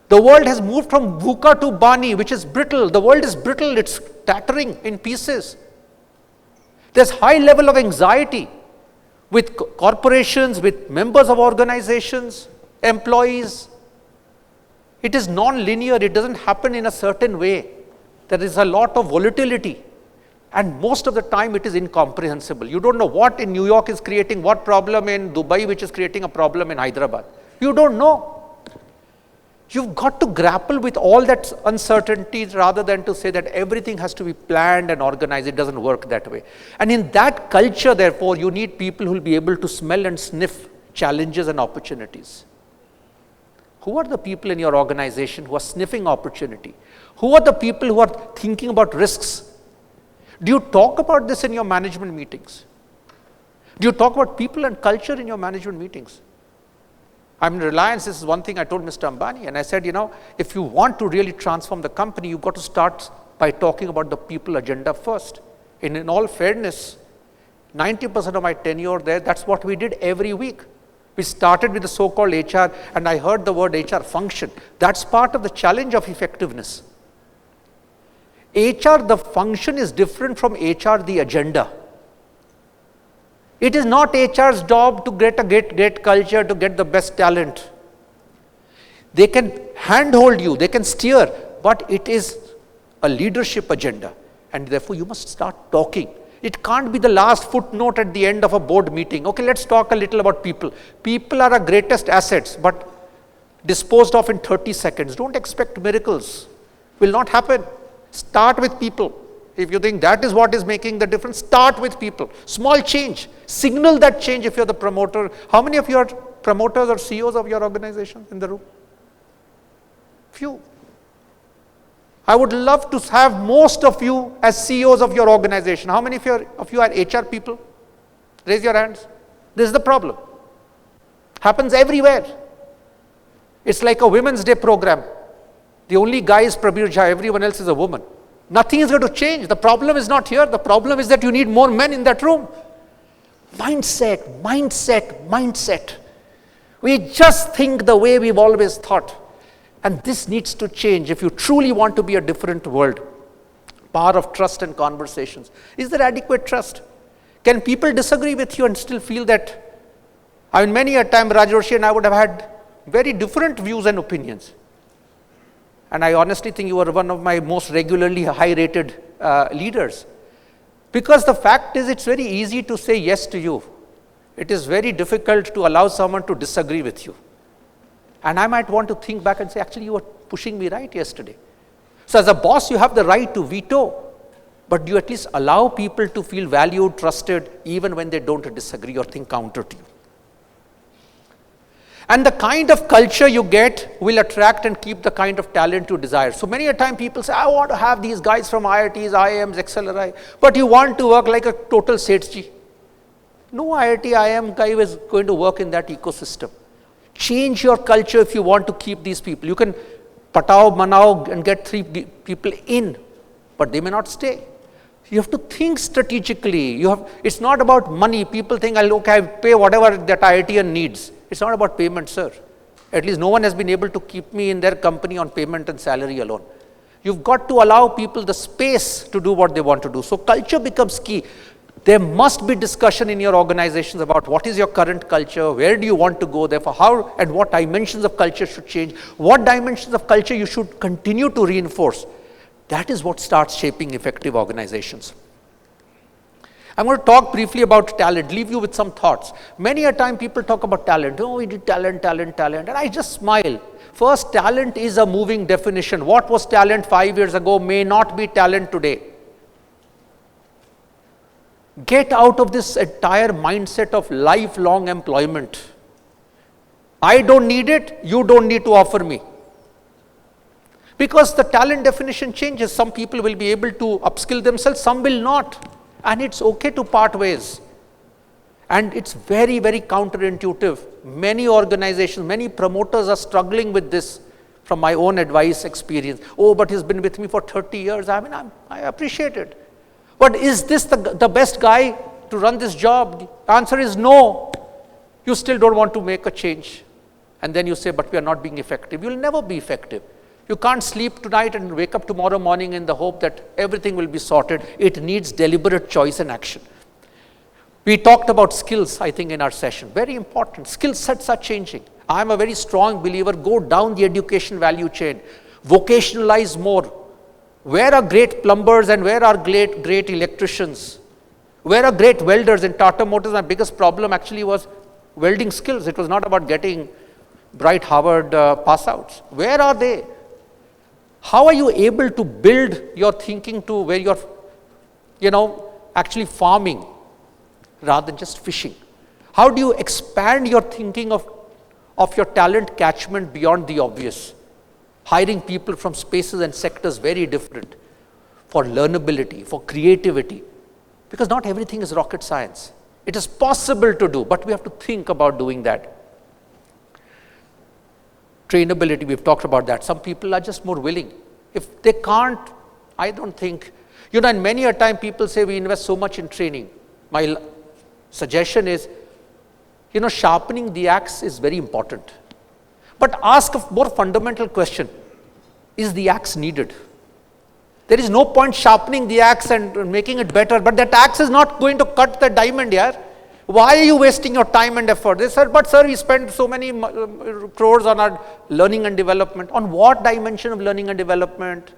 The world has moved from VUCA to Bani, which is brittle. The world is brittle. It's tattering in pieces. There's high level of anxiety with corporations, with members of organizations, employees. It is non-linear. It doesn't happen in a certain way. There is a lot of volatility. And most of the time it is incomprehensible. You don't know what in New York is creating what problem in Dubai, which is creating a problem in Hyderabad. You don't know. You've got to grapple with all that uncertainty rather than to say that everything has to be planned and organized. It doesn't work that way. And in that culture, therefore, you need people who will be able to smell and sniff challenges and opportunities. Who are the people in your organization who are sniffing opportunity? Who are the people who are thinking about risks? Do you talk about this in your management meetings? Do you talk about people and culture in your management meetings? I'm in Reliance. This is one thing I told Mr. Ambani, and I said, if you want to really transform the company, you've got to start by talking about the people agenda first. And in all fairness, 90% of my tenure there, that's what we did every week. We started with the so-called HR, and I heard the word HR function. That's part of the challenge of effectiveness. HR, the function, is different from HR, the agenda. It is not HR's job to get a great culture, to get the best talent. They can handhold you, they can steer, but it is a leadership agenda. And therefore, you must start talking. It can't be the last footnote at the end of a board meeting. Okay, let's talk a little about people. People are our greatest assets, but disposed of in 30 seconds. Don't expect miracles. Will not happen. Start with people. If you think that is what is making the difference, start with people. Small change. Signal that change if you're the promoter. How many of you are promoters or CEOs of your organization in the room? Few. I would love to have most of you as CEOs of your organization. How many of you are HR people? Raise your hands. This is the problem. Happens everywhere. It's like a Women's Day program. The only guy is Prabir Jha, everyone else is a woman. Nothing is going to change. The problem is not here. The problem is that you need more men in that room. Mindset, mindset, mindset. We just think the way we've always thought. And this needs to change if you truly want to be a different world. Power of trust and conversations. Is there adequate trust? Can people disagree with you and still feel that I mean, many a time Rajorshi and I would have had very different views and opinions. And I honestly think you are one of my most regularly high-rated leaders. Because the fact is, it's very easy to say yes to you. It is very difficult to allow someone to disagree with you. And I might want to think back and say, actually, you were pushing me right yesterday. So as a boss, you have the right to veto, but you at least allow people to feel valued, trusted, even when they don't disagree or think counter to you. And the kind of culture you get will attract and keep the kind of talent you desire. So many a time people say, I want to have these guys from IITs, IIMs, XLRI, but you want to work like a total Sethji. No IIT, IIM guy is going to work in that ecosystem. Change your culture if you want to keep these people. You can patao, manao and get 3 people in, but they may not stay. You have to think strategically. It's not about money. People think, okay, I pay whatever that IITian needs. It's not about payment, sir. At least no one has been able to keep me in their company on payment and salary alone. You've got to allow people the space to do what they want to do. So culture becomes key. There must be discussion in your organizations about what is your current culture, where do you want to go, therefore how and what dimensions of culture should change, what dimensions of culture you should continue to reinforce. That is what starts shaping effective organizations. I'm going to talk briefly about talent, leave you with some thoughts. Many a time people talk about talent. Oh, we did talent. And I just smile. First, talent is a moving definition. What was talent 5 years ago may not be talent today. Get out of this entire mindset of lifelong employment. I don't need it, you don't need to offer me. Because the talent definition changes. Some people will be able to upskill themselves, some will not. And it's okay to part ways. And it's very, very counterintuitive. Many organizations, many promoters are struggling with this from my own advice experience. Oh, but he's been with me for 30 years. I mean, I appreciate it. But is this the best guy to run this job? The answer is no. You still don't want to make a change. And then you say, but we are not being effective. You'll never be effective. You can't sleep tonight and wake up tomorrow morning in the hope that everything will be sorted. It needs deliberate choice and action. We talked about skills, I think, in our session. Very important. Skill sets are changing. I'm a very strong believer, go down the education value chain. Vocationalize more. Where are great plumbers and where are great electricians? Where are great welders? In Tata Motors, my biggest problem actually was welding skills. It was not about getting bright Harvard pass-outs. Where are they? How are you able to build your thinking to where you're, actually farming rather than just fishing? How do you expand your thinking of your talent catchment beyond the obvious? Hiring people from spaces and sectors very different for learnability, for creativity. Because not everything is rocket science. It is possible to do, but we have to think about doing that. Trainability, we've talked about that. Some people are just more willing. If they can't, I don't think, and many a time people say we invest so much in training. My suggestion is, sharpening the axe is very important. But ask a more fundamental question, is the axe needed? There is no point sharpening the axe and making it better, but that axe is not going to cut the diamond here. Why are you wasting your time and effort? They said, but sir, we spend so many crores on our learning and development. On what dimension of learning and development?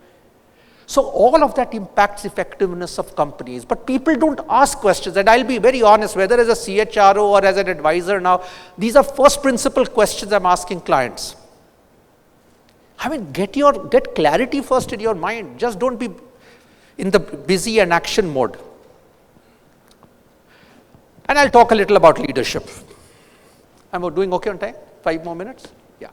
So all of that impacts effectiveness of companies, but people don't ask questions. And I'll be very honest, whether as a CHRO or as an advisor now, these are first principle questions I'm asking clients. I mean, get clarity first in your mind. Just don't be in the busy and action mode. And I'll talk a little about leadership. Am I doing okay on time? 5 more minutes? Yeah.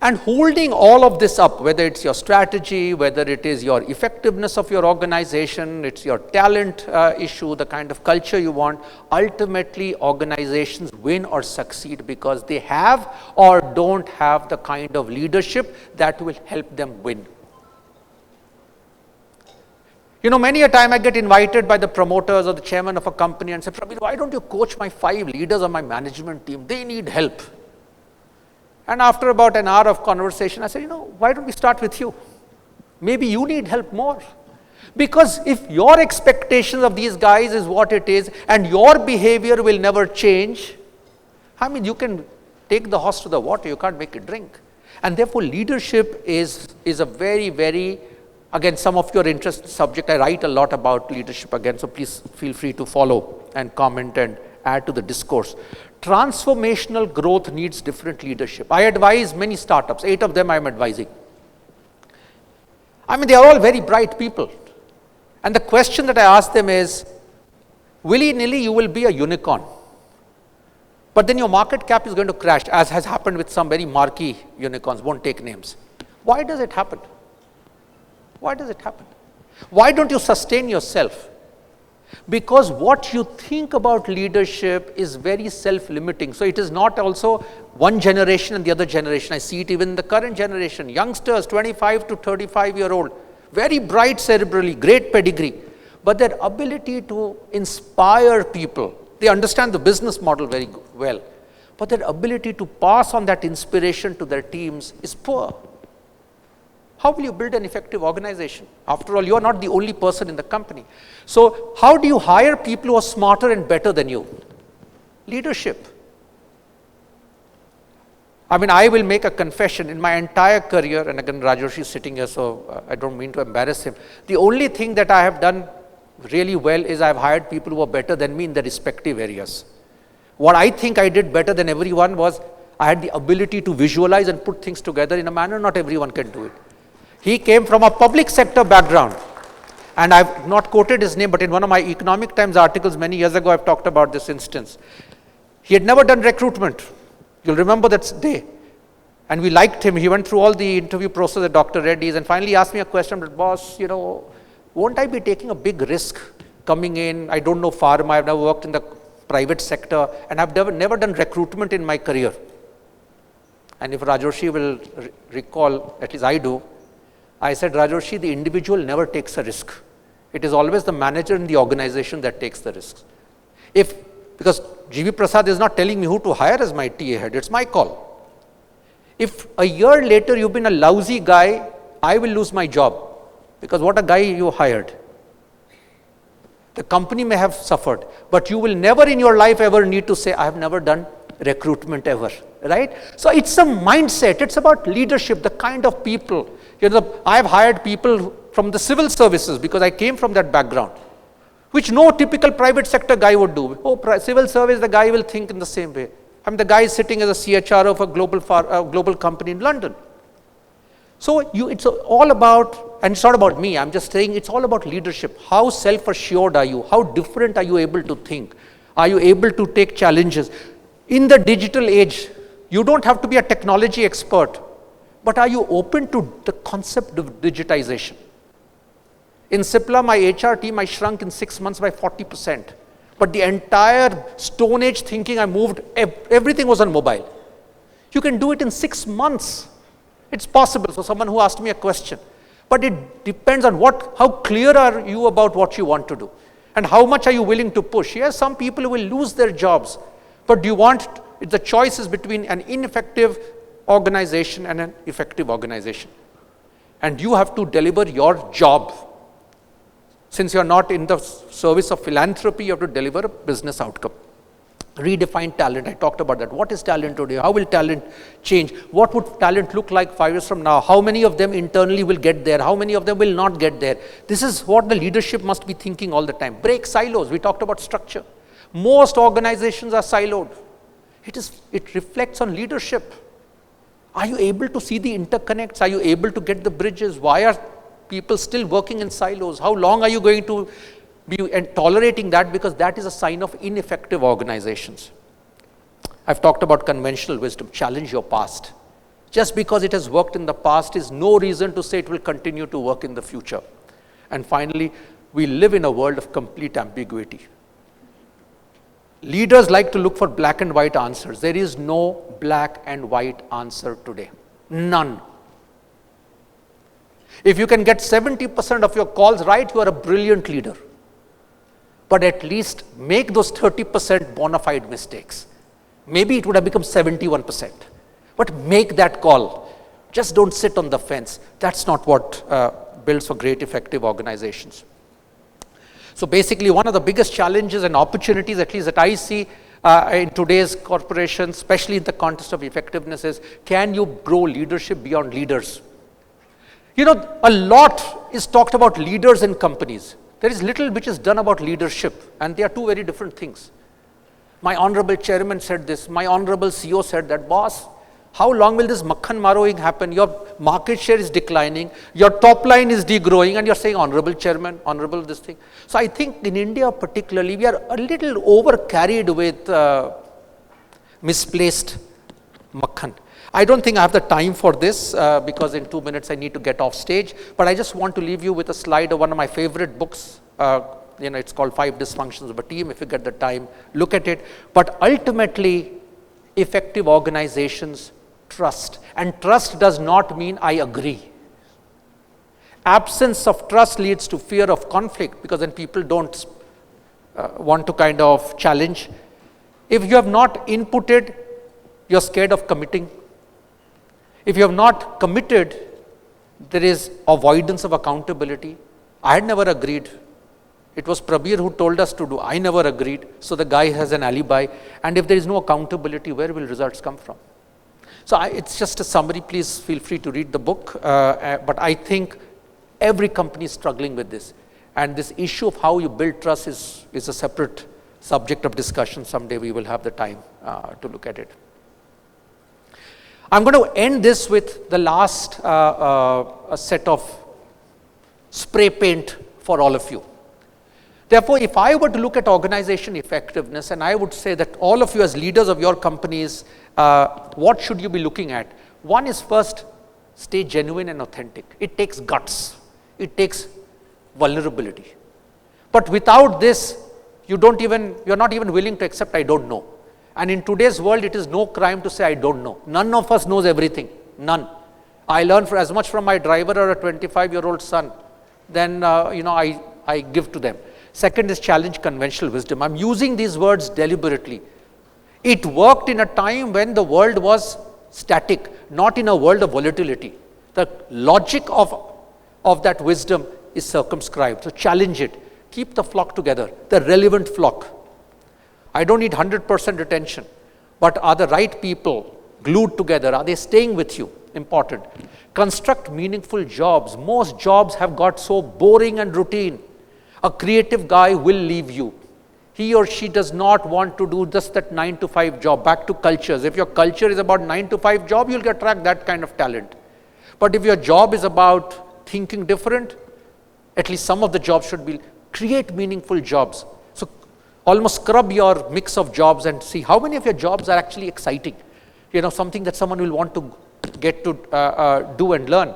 And holding all of this up, whether it's your strategy, whether it is your effectiveness of your organization, it's your talent issue, the kind of culture you want, ultimately organizations win or succeed because they have or don't have the kind of leadership that will help them win. Many a time I get invited by the promoters or the chairman of a company and say, Prabir, why don't you coach my 5 leaders on my management team? They need help. And after about an hour of conversation, I said, why don't we start with you? Maybe you need help more. Because if your expectations of these guys is what it is and your behavior will never change, I mean, you can take the horse to the water, you can't make it drink. And therefore, leadership is a very, very, again, some of your interest subject. I write a lot about leadership again, so please feel free to follow and comment and add to the discourse. Transformational growth needs different leadership. I advise many startups, 8 of them I am advising. I mean, they are all very bright people. And the question that I ask them is, willy-nilly you will be a unicorn. But then your market cap is going to crash, as has happened with some very marquee unicorns, won't take names. Why does it happen? Why does it happen? Why don't you sustain yourself? Because what you think about leadership is very self-limiting. So it is not also one generation and the other generation. I see it even in the current generation. Youngsters, 25 to 35-year-old, very bright cerebrally, great pedigree. But their ability to inspire people, they understand the business model very well, but their ability to pass on that inspiration to their teams is poor. How will you build an effective organization? After all, you are not the only person in the company. So how do you hire people who are smarter and better than you? Leadership. I mean, I will make a confession. In my entire career, and again, Rajoshi is sitting here, so I don't mean to embarrass him. The only thing that I have done really well is I've hired people who are better than me in their respective areas. What I think I did better than everyone was I had the ability to visualize and put things together in a manner not everyone can do it. He came from a public sector background, and I've not quoted his name, but in one of my Economic Times articles many years ago, I've talked about this instance. He had never done recruitment. You'll remember that day. And we liked him. He went through all the interview process at Dr. Reddy's and finally asked me a question, but boss, won't I be taking a big risk coming in? I don't know pharma. I've never worked in the private sector, and I've never done recruitment in my career. And if Rajoshi will recall, at least I do, I said, Rajoshi, the individual never takes a risk. It is always the manager in the organization that takes the risks. Because G.V. Prasad is not telling me who to hire as my TA head, it's my call. If a year later you've been a lousy guy, I will lose my job. Because what a guy you hired. The company may have suffered, but you will never in your life ever need to say, I have never done recruitment ever, right? So it's a mindset, it's about leadership, the kind of people. I have hired people from the civil services because I came from that background, which no typical private sector guy would do. Civil service, the guy will think in the same way. I mean, the guy is sitting as a CHRO of a global company in London. So it's all about, and it's not about me, I'm just saying it's all about leadership. How self-assured are you? How different are you able to think? Are you able to take challenges? In the digital age, you don't have to be a technology expert, but are you open to the concept of digitization? In Cipla, my HR team, I shrunk in 6 months by 40%. But the entire Stone Age thinking I moved, everything was on mobile. You can do it in 6 months. It's possible. So someone who asked me a question. But it depends on how clear are you about what you want to do? And how much are you willing to push? Yes, some people will lose their jobs. But do you want, the choice is between an ineffective organization and an effective organization. And you have to deliver your job. Since you're not in the service of philanthropy, you have to deliver a business outcome. Redefine talent. I talked about that. What is talent today? How will talent change? What would talent look like 5 years from now? How many of them internally will get there? How many of them will not get there? This is what the leadership must be thinking all the time. Break silos. We talked about structure. Most organizations are siloed. It reflects on leadership. Are you able to see the interconnects? Are you able to get the bridges? Why are people still working in silos? How long are you going to be tolerating that? Because that is a sign of ineffective organizations. I've talked about conventional wisdom. Challenge your past. Just because it has worked in the past is no reason to say it will continue to work in the future. And finally, we live in a world of complete ambiguity. Leaders like to look for black and white answers. There is no black and white answer today. None. If you can get 70% of your calls right, you are a brilliant leader. But at least make those 30% bona fide mistakes. Maybe it would have become 71%. But make that call. Just don't sit on the fence. That's not what builds for great effective organizations. So basically, one of the biggest challenges and opportunities, at least that I see in today's corporations, especially in the context of effectiveness, is can you grow leadership beyond leaders? You know, a lot is talked about leaders in companies. There is little which is done about leadership, and they are two very different things. My honorable chairman said this, my honorable CEO said that, boss, how long will this makhan maroing happen? Your market share is declining, your top line is degrowing, and you're saying honorable chairman, honorable this thing. So I think in India particularly, we are a little over carried with misplaced makhan. I don't think I have the time for this because in 2 minutes I need to get off stage, but I just want to leave you with a slide of one of my favorite books. You know, it's called 5 Dysfunctions of a Team. If you get the time, look at it. But ultimately, effective organizations trust, and trust does not mean I agree. Absence of trust leads to fear of conflict, because then people don't want to kind of challenge. If you have not inputted, you're scared of committing. If you have not committed, there is avoidance of accountability. I had never agreed. It was Prabir who told us to do. I never agreed. So the guy has an alibi. And if there is no accountability, where will results come from? So it's just a summary. Please feel free to read the book. But I think every company is struggling with this. And this issue of how you build trust is a separate subject of discussion. Someday we will have the time to look at it. I'm going to end this with the last set of spray paint for all of you. Therefore, if I were to look at organization effectiveness, and I would say that all of you as leaders of your companies, what should you be looking at? One is first, stay genuine and authentic. It takes guts. It takes vulnerability. But without this, you're not even willing to accept I don't know. And in today's world, it is no crime to say I don't know. None of us knows everything. None. I learn as much from my driver or a 25-year-old son than I give to them. Second is challenge conventional wisdom. I'm using these words deliberately. It worked in a time when the world was static, not in a world of volatility. The logic of that wisdom is circumscribed. So challenge it. Keep the flock together, the relevant flock. I don't need 100% retention, but are the right people glued together? Are they staying with you? Important. Construct meaningful jobs. Most jobs have got so boring and routine. A creative guy will leave you. He or she does not want to do just that 9 to 5 job. Back to cultures. If your culture is about 9 to 5 job, you'll attract that kind of talent. But if your job is about thinking different, at least some of the jobs should be create meaningful jobs. So almost scrub your mix of jobs and see how many of your jobs are actually exciting. You know, something that someone will want to get to do and learn.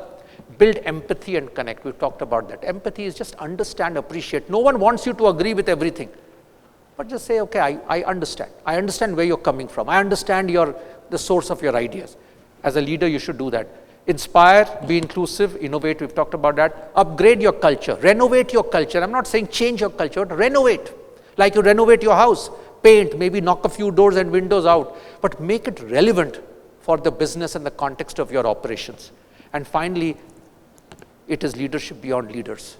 Build empathy and connect. We've talked about that. Empathy is just understand, appreciate. No one wants you to agree with everything. But just say, okay, I understand. I understand where you're coming from. I understand the source of your ideas. As a leader, you should do that. Inspire, be inclusive, innovate. We've talked about that. Upgrade your culture. Renovate your culture. I'm not saying change your culture, but renovate. Like you renovate your house. Paint, maybe knock a few doors and windows out. But make it relevant for the business and the context of your operations. And finally, it is leadership beyond leaders.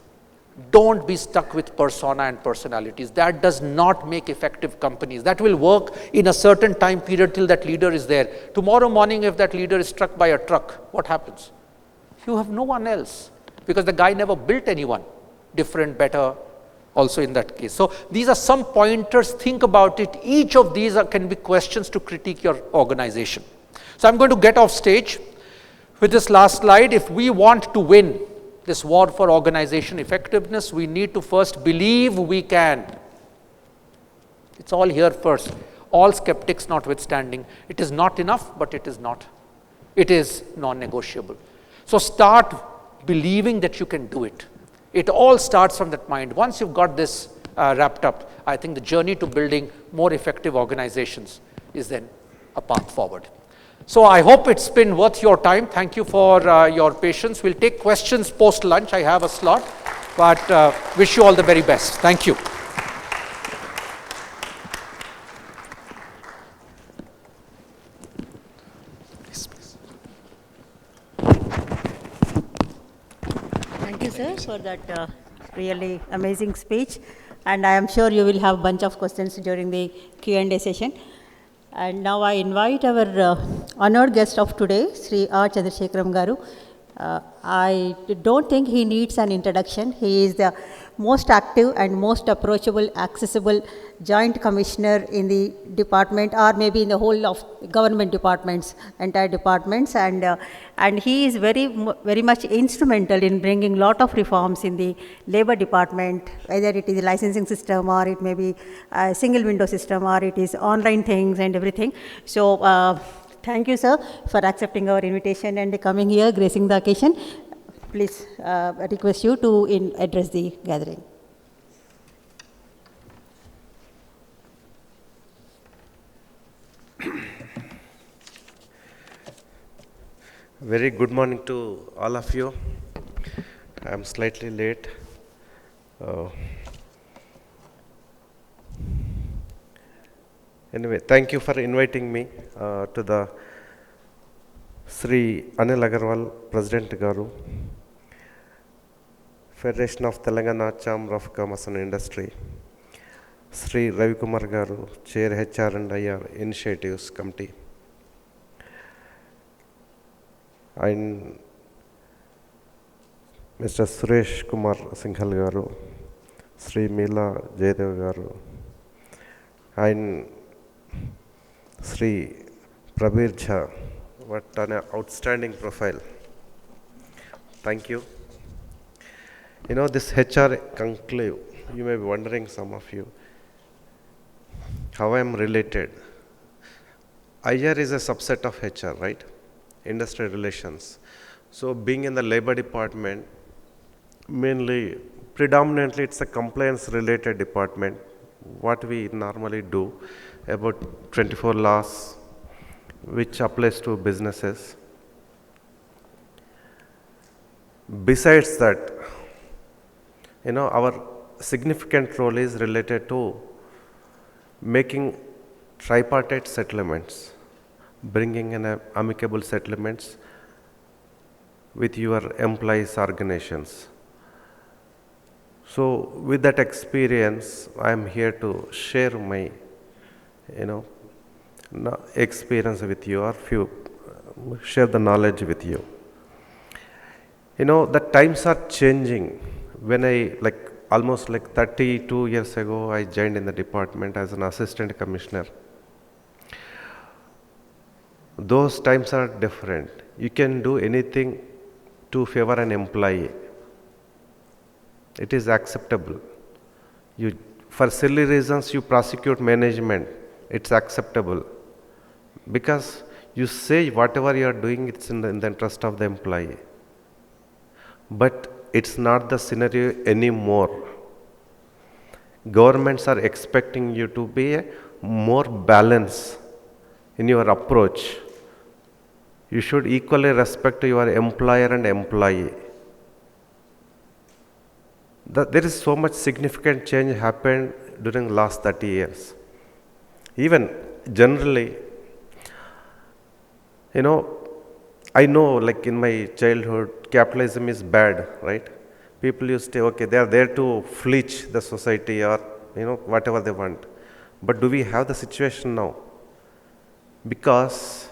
Don't be stuck with persona and personalities. That does not make effective companies. That will work in a certain time period till that leader is there. Tomorrow morning, if that leader is struck by a truck, what happens? You have no one else, because the guy never built anyone different, better, also in that case. So these are some pointers. Think about it. Each of these can be questions to critique your organization. So I'm going to get off stage with this last slide. If we want to win this war for organization effectiveness, we need to first believe we can. It's all here first. All skeptics notwithstanding. It is not enough, but it is not. It is non-negotiable. So start believing that you can do it. It all starts from that mind. Once you've got this wrapped up, I think the journey to building more effective organizations is then a path forward. So I hope it's been worth your time. Thank you for your patience. We'll take questions post-lunch. I have a slot, but wish you all the very best. Thank you. Thank you, sir, for that really amazing speech. and I am sure you will have a bunch of questions during the Q&A session. And now I invite our honored guest of today, Sri R. Chandrasekharam Garu. I don't think he needs an introduction. He is the most active and most approachable, accessible joint commissioner in the department, or maybe in the whole of government departments, entire departments, and he is very much instrumental in bringing lot of reforms in the labor department, whether it is a licensing system or it may be a single window system or it is online things and everything. So thank you, sir, for accepting our invitation and coming here, gracing the occasion. Please request you to address the gathering. Very good morning to all of you. I am slightly late. Anyway, thank you for inviting me to the Sri Anil Agarwal, President Garu, Federation of Telangana Chamber of Commerce and Industry, Sri Ravi Kumar Garu, Chair HR and IR Initiatives Committee, and Mr. Suresh Kumar Singhal Garu, Sri Meela Jayadev Garu, and Sri Prabir Jha. What an outstanding profile. Thank you. You know, this HR conclave, you may be wondering, some of you, how I am related. IR is a subset of HR, right? Industrial relations. So being in the labor department, predominantly it's a compliance related department. What we normally do, about 24 laws which applies to businesses. Besides that, you know, our significant role is related to making tripartite settlements, bringing in amicable settlements with your employees' organizations. So with that experience, I am here to share my, experience with you, or share the knowledge with you. You know, the times are changing. When I, almost 32 years ago, I joined in the department as an assistant commissioner. Those times are different. You can do anything to favor an employee. It is acceptable. For silly reasons, you prosecute management. It's acceptable. Because you say whatever you are doing, it's in the interest of the employee. But it's not the scenario anymore. Governments are expecting you to be a more balanced in your approach. You should equally respect your employer and employee. There is so much significant change happened during the last 30 years. Even generally, I know, in my childhood, capitalism is bad, right? People used to say, okay, they are there to fleece the society or, whatever they want. But do we have the situation now? Because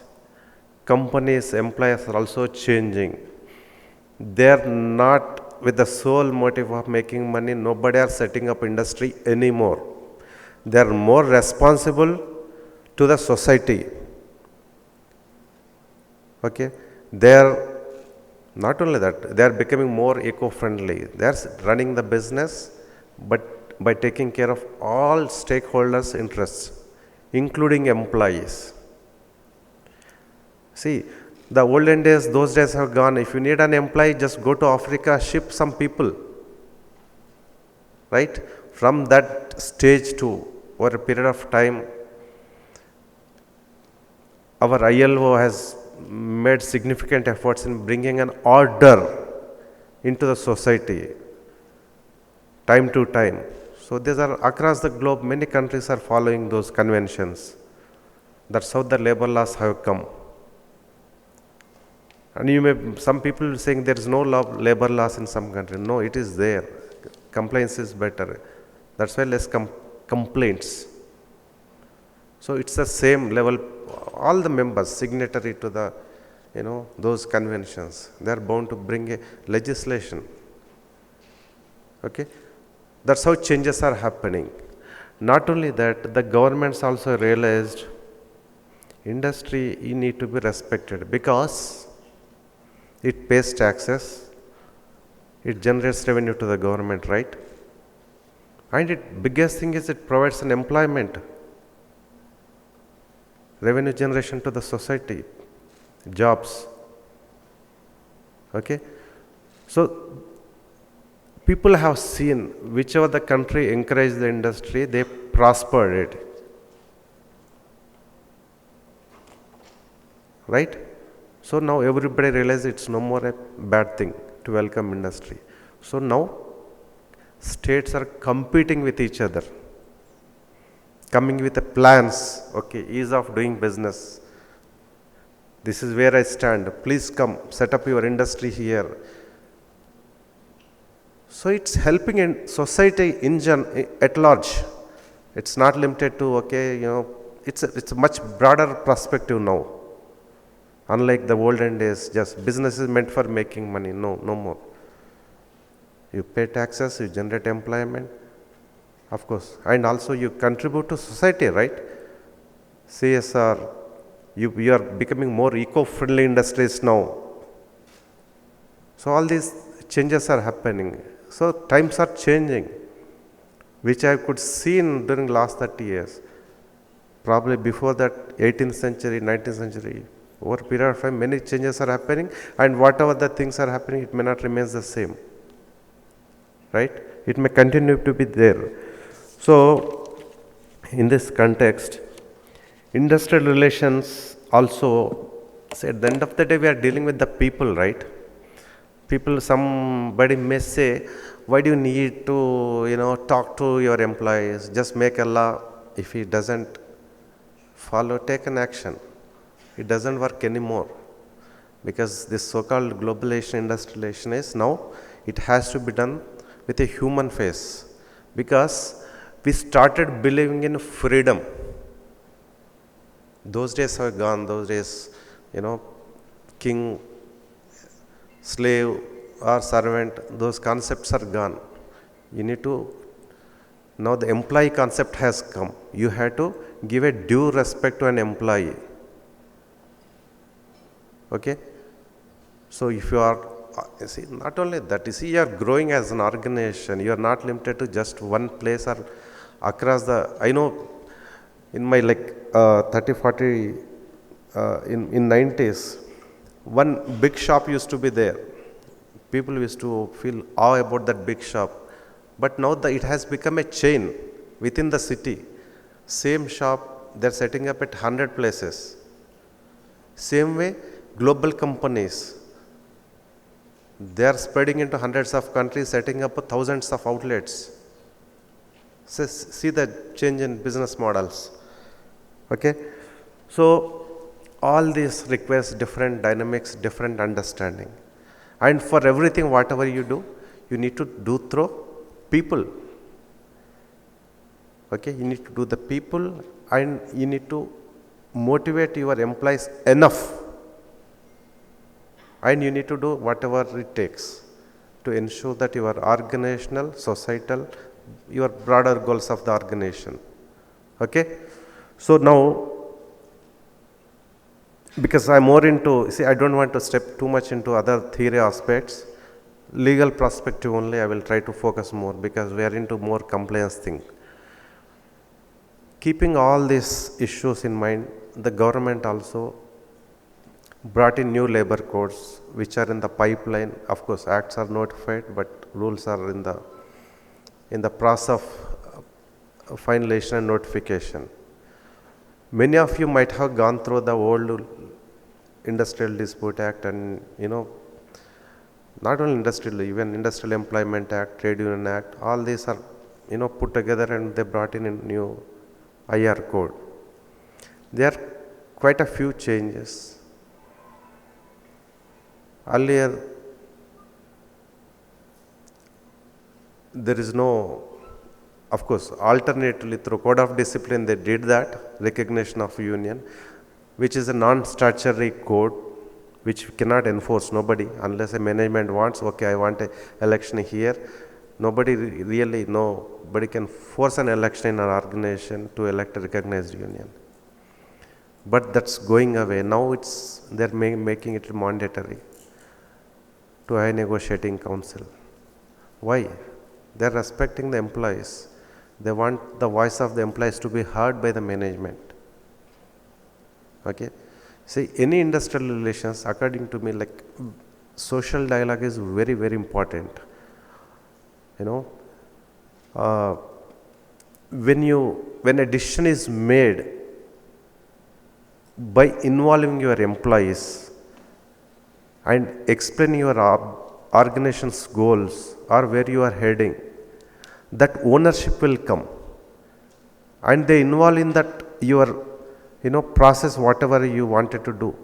companies, employers are also changing. They are not with the sole motive of making money. Nobody are setting up industry anymore. They are more responsible to the society. Okay? They are, not only that, they are becoming more eco-friendly. They are running the business, but by taking care of all stakeholders' interests, including employees. See, the olden days, those days have gone. If you need an employee, just go to Africa, ship some people. Right? From that stage to over a period of time, our ILO has made significant efforts in bringing an order into the society, time to time. So these are across the globe, many countries are following those conventions. That's how the labor laws have come. And some people saying there is no labor laws in some countries. No, it is there. Compliance is better. That's why less complaints. So it's the same level, all the members signatory to the, those conventions, they are bound to bring a legislation. Okay, that's how changes are happening. Not only that, the governments also realized industry need to be respected because it pays taxes, it generates revenue to the government, right? And biggest thing is it provides an employment, revenue generation to the society, jobs. Okay, so people have seen whichever the country encouraged the industry, they prospered it. Right? So now everybody realizes it's no more a bad thing to welcome industry. So now states are competing with each other, coming with the plans, okay, ease of doing business. This is where I stand. Please come, set up your industry here. So it's helping in society at large. It's not limited to, it's a much broader perspective now. Unlike the olden days, just business is meant for making money. No more. You pay taxes, you generate employment, of course, and also you contribute to society, right? CSR, you are becoming more eco-friendly industries now. So all these changes are happening. So times are changing, which I could see during last 30 years. Probably before that, 18th century, 19th century, over a period of time, many changes are happening, and whatever the things are happening, it may not remain the same. Right? It may continue to be there. So, in this context, industrial relations also, at the end of the day, we are dealing with the people, right? People, somebody may say, why do you need to, talk to your employees? Just make a law. If he doesn't follow, take an action. It doesn't work anymore, because this so-called globalization, industrialization is now, it has to be done with a human face, because we started believing in freedom. Those days are gone. Those days, king, slave or servant, those concepts are gone. You need to, now the employee concept has come. You have to give a due respect to an employee. Okay? So if you are, not only that, you are growing as an organization. You are not limited to just one place or across the, I know in my 30, 40, in 90s, one big shop used to be there. People used to feel awe about that big shop. But now it has become a chain within the city. Same shop, they are setting up at 100 places. Same way, global companies, they are spreading into hundreds of countries, setting up thousands of outlets. So see the change in business models. Okay? So all this requires different dynamics, different understanding. And for everything, whatever you do, you need to do through people. Okay? You need to do the people, and you need to motivate your employees enough. And you need to do whatever it takes to ensure that your organizational, societal, your broader goals of the organization. Okay? So now, because I'm more into, I don't want to step too much into other theory aspects. Legal perspective only I will try to focus more, because we are into more compliance thing. Keeping all these issues in mind, the government also brought in new labor codes, which are in the pipeline. Of course, acts are notified, but rules are in the process of finalization and notification. Many of you might have gone through the old Industrial Dispute Act, and not only industrial, even Industrial Employment Act, Trade Union Act, all these are put together, and they brought in a new IR code. There are quite a few changes. Earlier, there is no of course, alternatively through code of discipline, they did that, recognition of union, which is a non-statutory code, which we cannot enforce, nobody, unless a management wants, okay, I want a election here. Nobody can force an election in an organization to elect a recognized union. But that's going away. Now they're making it mandatory to a negotiating council. Why? They're respecting the employees. They want the voice of the employees to be heard by the management. Okay. See, any industrial relations, according to me, like social dialogue is very, very important. When a decision is made by involving your employees and explaining your organization's goals or where you are heading, that ownership will come, and they involve in that your process, whatever you wanted to do.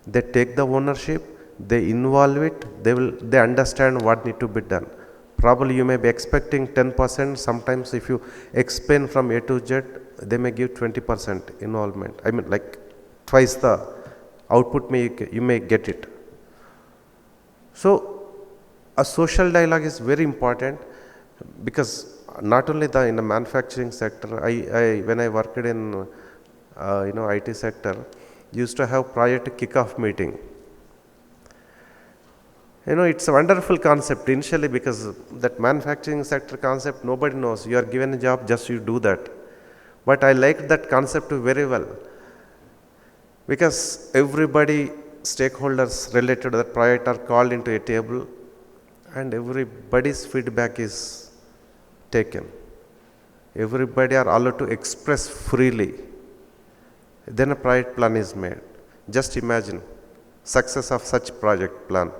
They take the ownership, they involve it, they understand what need to be done. Probably you may be expecting 10%, sometimes if you explain from A to Z, they may give 20% involvement. I mean, like twice the output you may get it. So a social dialogue is very important, because not only in the manufacturing sector, when I worked in IT sector, used to have prior to kickoff meeting. It's a wonderful concept initially, because that manufacturing sector concept, nobody knows. You are given a job, just you do that. But I liked that concept very well, because everybody, stakeholders related to that project are called into a table, and everybody's feedback is taken. Everybody are allowed to express freely. Then a project plan is made. Just imagine success of such project plan.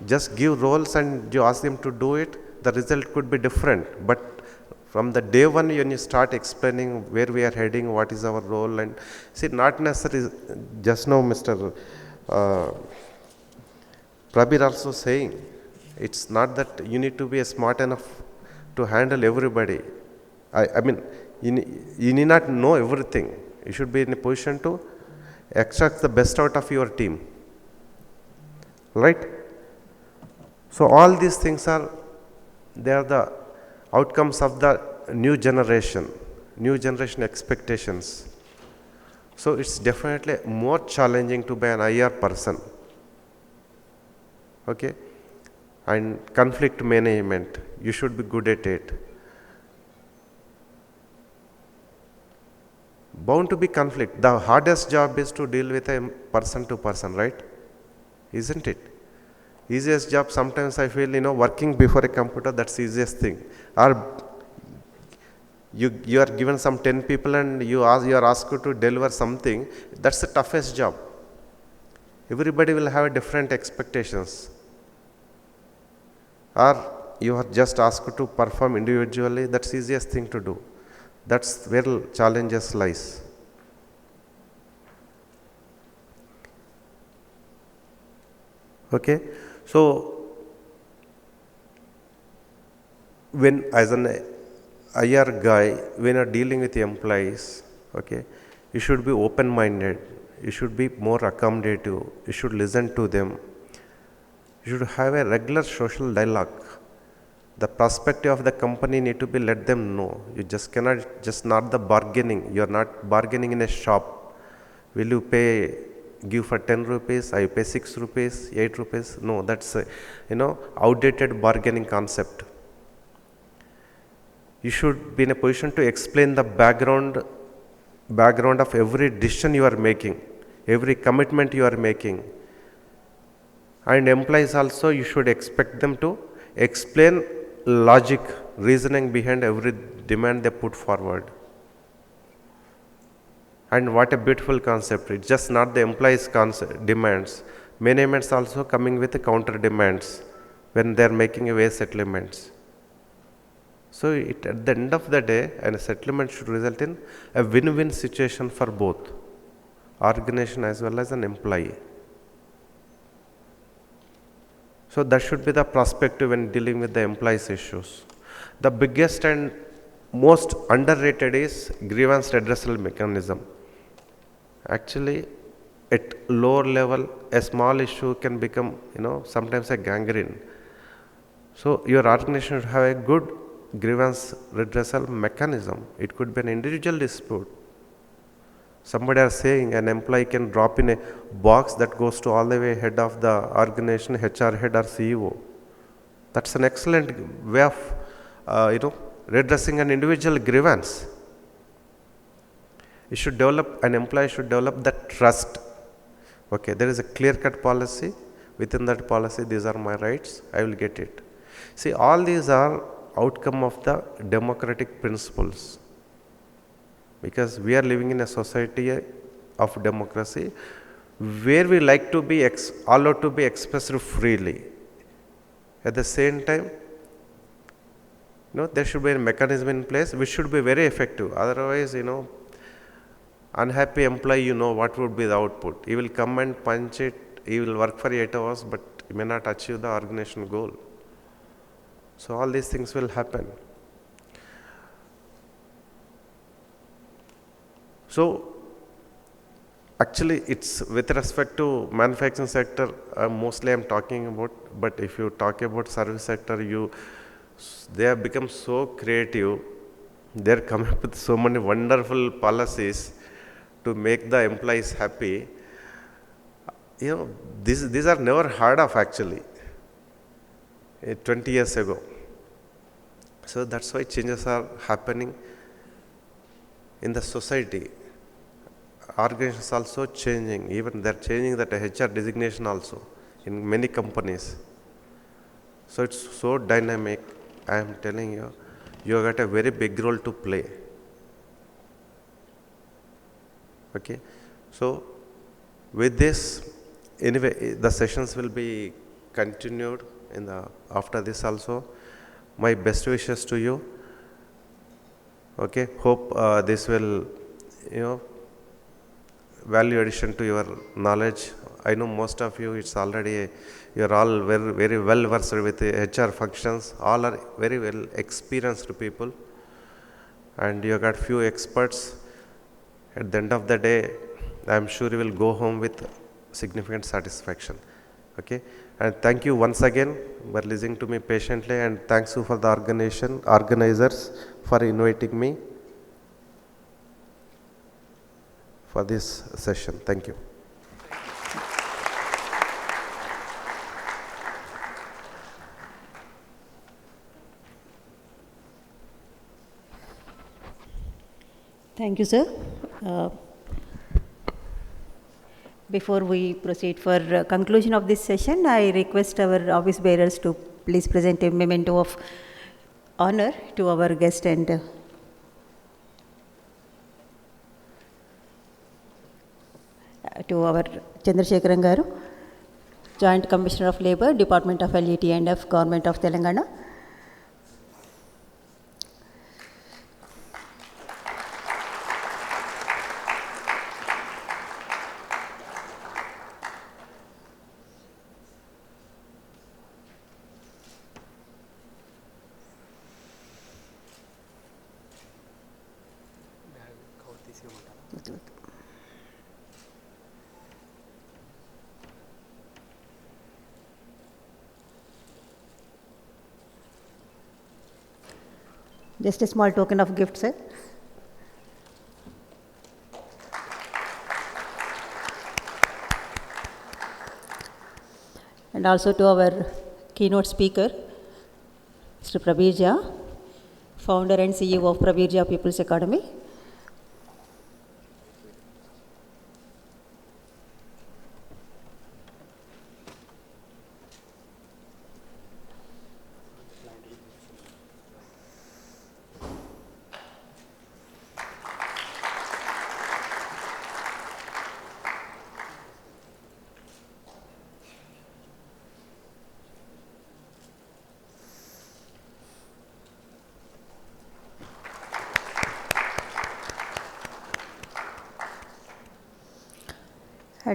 Just give roles and you ask them to do it, the result could be different. But from the day one, when you start explaining where we are heading, what is our role, and see, not necessarily, just now Mr. Prabir also saying, it's not that you need to be smart enough to handle everybody. I mean, you need not know everything. You should be in a position to extract the best out of your team. Right? So all these things they are the outcomes of the new generation expectations. So it's definitely more challenging to be an IR person. Okay? And conflict management, you should be good at it. Bound to be conflict. The hardest job is to deal with a person to person, right? Isn't it? Easiest job, sometimes I feel, working before a computer, that's the easiest thing. Or you are given some 10 people and you are asked to deliver something, that's the toughest job. Everybody will have different expectations. Or you are just asked to perform individually, that's the easiest thing to do. That's where challenges lies. Okay, so when as an IR guy, when you are dealing with employees, okay, you should be open-minded, you should be more accommodative, you should listen to them, you should have a regular social dialogue. The perspective of the company need to be let them know. You just cannot, just not the bargaining. You are not bargaining in a shop. Will you give for 10 rupees, I pay 6 rupees, 8 rupees? No, that's a, outdated bargaining concept. You should be in a position to explain the background of every decision you are making, every commitment you are making. And employees also, you should expect them to explain logic, reasoning behind every demand they put forward. And what a beautiful concept. It's just not the employees' demands. Managements also coming with counter demands when they are making away settlements. So at the end of the day, a settlement should result in a win-win situation for both organization as well as an employee. So that should be the perspective when dealing with the employees' issues. The biggest and most underrated is grievance redressal mechanism. Actually, at lower level, a small issue can become, sometimes a gangrene. So your organization should have a good grievance redressal mechanism. It could be an individual dispute. Somebody is saying an employee can drop in a box that goes to all the way head of the organization, HR head or CEO. That's an excellent way of, redressing an individual grievance. An employee should develop that trust. Okay, there is a clear-cut policy. Within that policy, these are my rights, I will get it. See, all these are outcome of the democratic principles. Because we are living in a society of democracy where we like to be allowed to be expressed freely. At the same time, there should be a mechanism in place which should be very effective. Otherwise, unhappy employee, what would be the output. He will come and punch it, he will work for 8 hours, but he may not achieve the organization goal. So all these things will happen. So actually it's with respect to manufacturing sector, mostly I'm talking about, but if you talk about service sector, they have become so creative. They're coming up with so many wonderful policies to make the employees happy. These are never heard of actually 20 years ago. So that's why changes are happening in the society. Organizations also changing, even they're changing that HR designation also in many companies. So it's so dynamic. I am telling you, you have got a very big role to play. Okay, so with this, anyway, the sessions will be continued after this also. My best wishes to you. Okay, hope this will, value addition to your knowledge. I know most of you, you're all very, very well versed with HR functions. All are very well experienced people, and you got few experts. At the end of the day, I am sure you will go home with significant satisfaction. Okay, and thank you once again for listening to me patiently, and thanks you for the organizers for inviting me for this session. Thank you. Thank you, sir. Before we proceed for conclusion of this session, I request our office bearers to please present a memento of honor to our guest and to our Chandrasekharan Garu, Joint Commissioner of Labour, Department of LET&F, Government of Telangana. Just a small token of gift, sir. And also to our keynote speaker, Mr. Prabir Jha, founder and CEO of Prabir Jha People's Academy.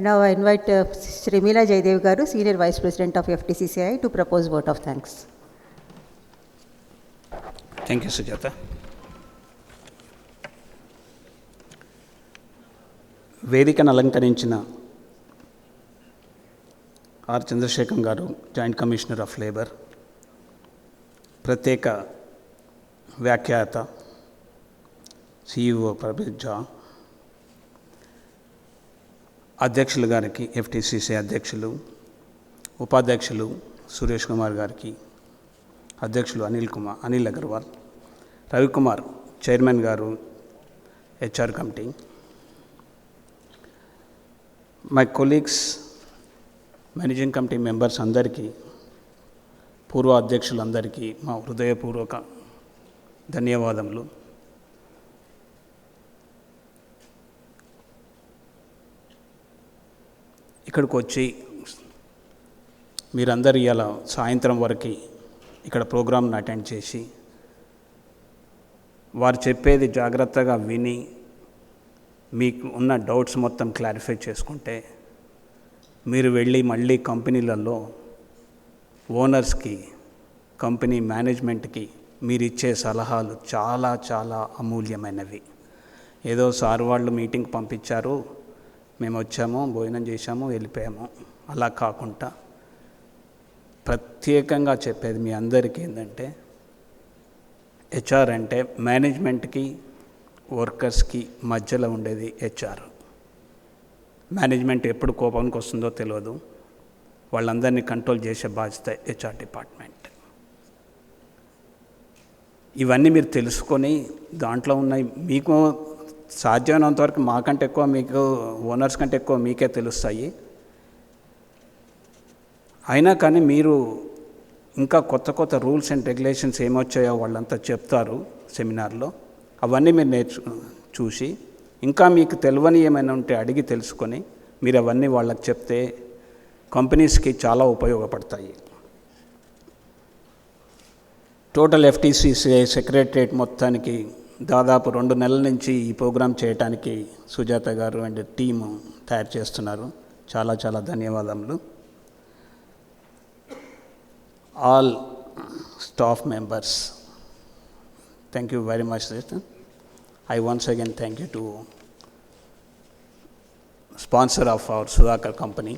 And now I invite Srimila Jaydev Garu, Senior Vice President of FTCCI, to propose vote of thanks. Thank you, Sujata. వేదికను అలంకరించిన are Chandrasekhar గారు, joint commissioner of labour, ప్రత్యేక వ్యాఖ్యాత CEO ప్రభీత్ ఝా, అధ్యక్షులు గారికి, ఎఫ్టీసీసీ అధ్యక్షులు, ఉపాధ్యక్షులు సురేష్ కుమార్ గారికి, అధ్యక్షులు అనిల్ అగర్వాల్, రవికుమార్ చైర్మన్ గారు, HR committee, my colleagues, managing committee members అందరికీ, పూర్వ అధ్యక్షులందరికీ మా హృదయపూర్వక ధన్యవాదములు. ఇక్కడికి వచ్చి మీరందరూ ఇలా సాయంత్రం వరకు ఇక్కడ ప్రోగ్రామ్ని అటెండ్ చేసి వారు చెప్పేది జాగ్రత్తగా విని మీకు ఉన్న డౌట్స్ మొత్తం క్లారిఫై చేసుకుంటే మీరు వెళ్ళి మళ్ళీ కంపెనీలలో ఓనర్స్కి, కంపెనీ మేనేజ్మెంట్కి మీరు ఇచ్చే సలహాలు చాలా చాలా అమూల్యమైనవి. ఏదో సార్ వాళ్ళు మీటింగ్ పంపించారు, మేము వచ్చాము, భోజనం చేశాము, వెళ్ళిపోయాము, అలా కాకుండా ప్రత్యేకంగా చెప్పేది మీ అందరికీ ఏంటంటే, హెచ్ఆర్ అంటే మేనేజ్మెంట్కి వర్కర్స్కి మధ్యలో ఉండేది హెచ్ఆర్. మేనేజ్మెంట్ ఎప్పుడు కోపానికి వస్తుందో తెలియదు, వాళ్ళందరినీ కంట్రోల్ చేసే బాధ్యత హెచ్ఆర్ డిపార్ట్మెంట్. ఇవన్నీ మీరు తెలుసుకొని దాంట్లో ఉన్నాయి, మీకు సాధ్యమైనంతవరకు మాకంటే ఎక్కువ మీకు, ఓనర్స్ కంటే ఎక్కువ మీకే తెలుస్తాయి. అయినా కానీ మీరు ఇంకా కొత్త కొత్త రూల్స్ అండ్ రెగ్యులేషన్స్ ఏమొచ్చాయో వాళ్ళంతా చెప్తారు సెమినార్లో. అవన్నీ మీరు చూసి ఇంకా మీకు తెలియని ఏమైనా ఉంటే అడిగి తెలుసుకొని మీరు అవన్నీ వాళ్ళకి చెప్తే కంపెనీస్కి చాలా ఉపయోగపడతాయి. టోటల్ ఎఫ్టీసీసీఐ సెక్రటరియట్ మొత్తానికి దాదాపు 2 నెలల నుంచి ఈ ప్రోగ్రాం చేయడానికి సుజాత గారు అండ్ టీము తయారు చేస్తున్నారు. చాలా చాలా ధన్యవాదములు. All staff members, thank you very much. I once again thank you to sponsor of our Sudhakar company,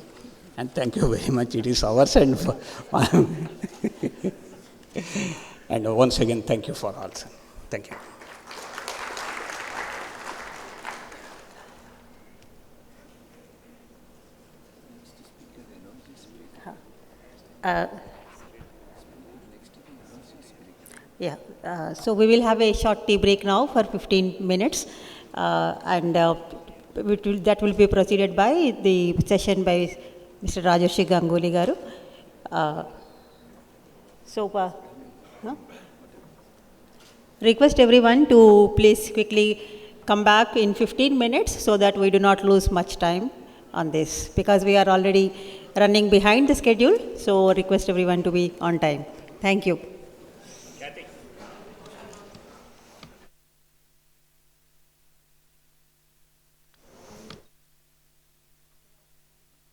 and thank you very much. It is ours, and once again thank you for all. Thank you. So we will have a short tea break now for 15 minutes, and that will be proceeded by the session by Mr. Rajarshi Ganguly Garu. Request everyone to please quickly come back in 15 minutes so that we do not lose much time on this, because we are already running behind the schedule. So request everyone to be on time. Thank you.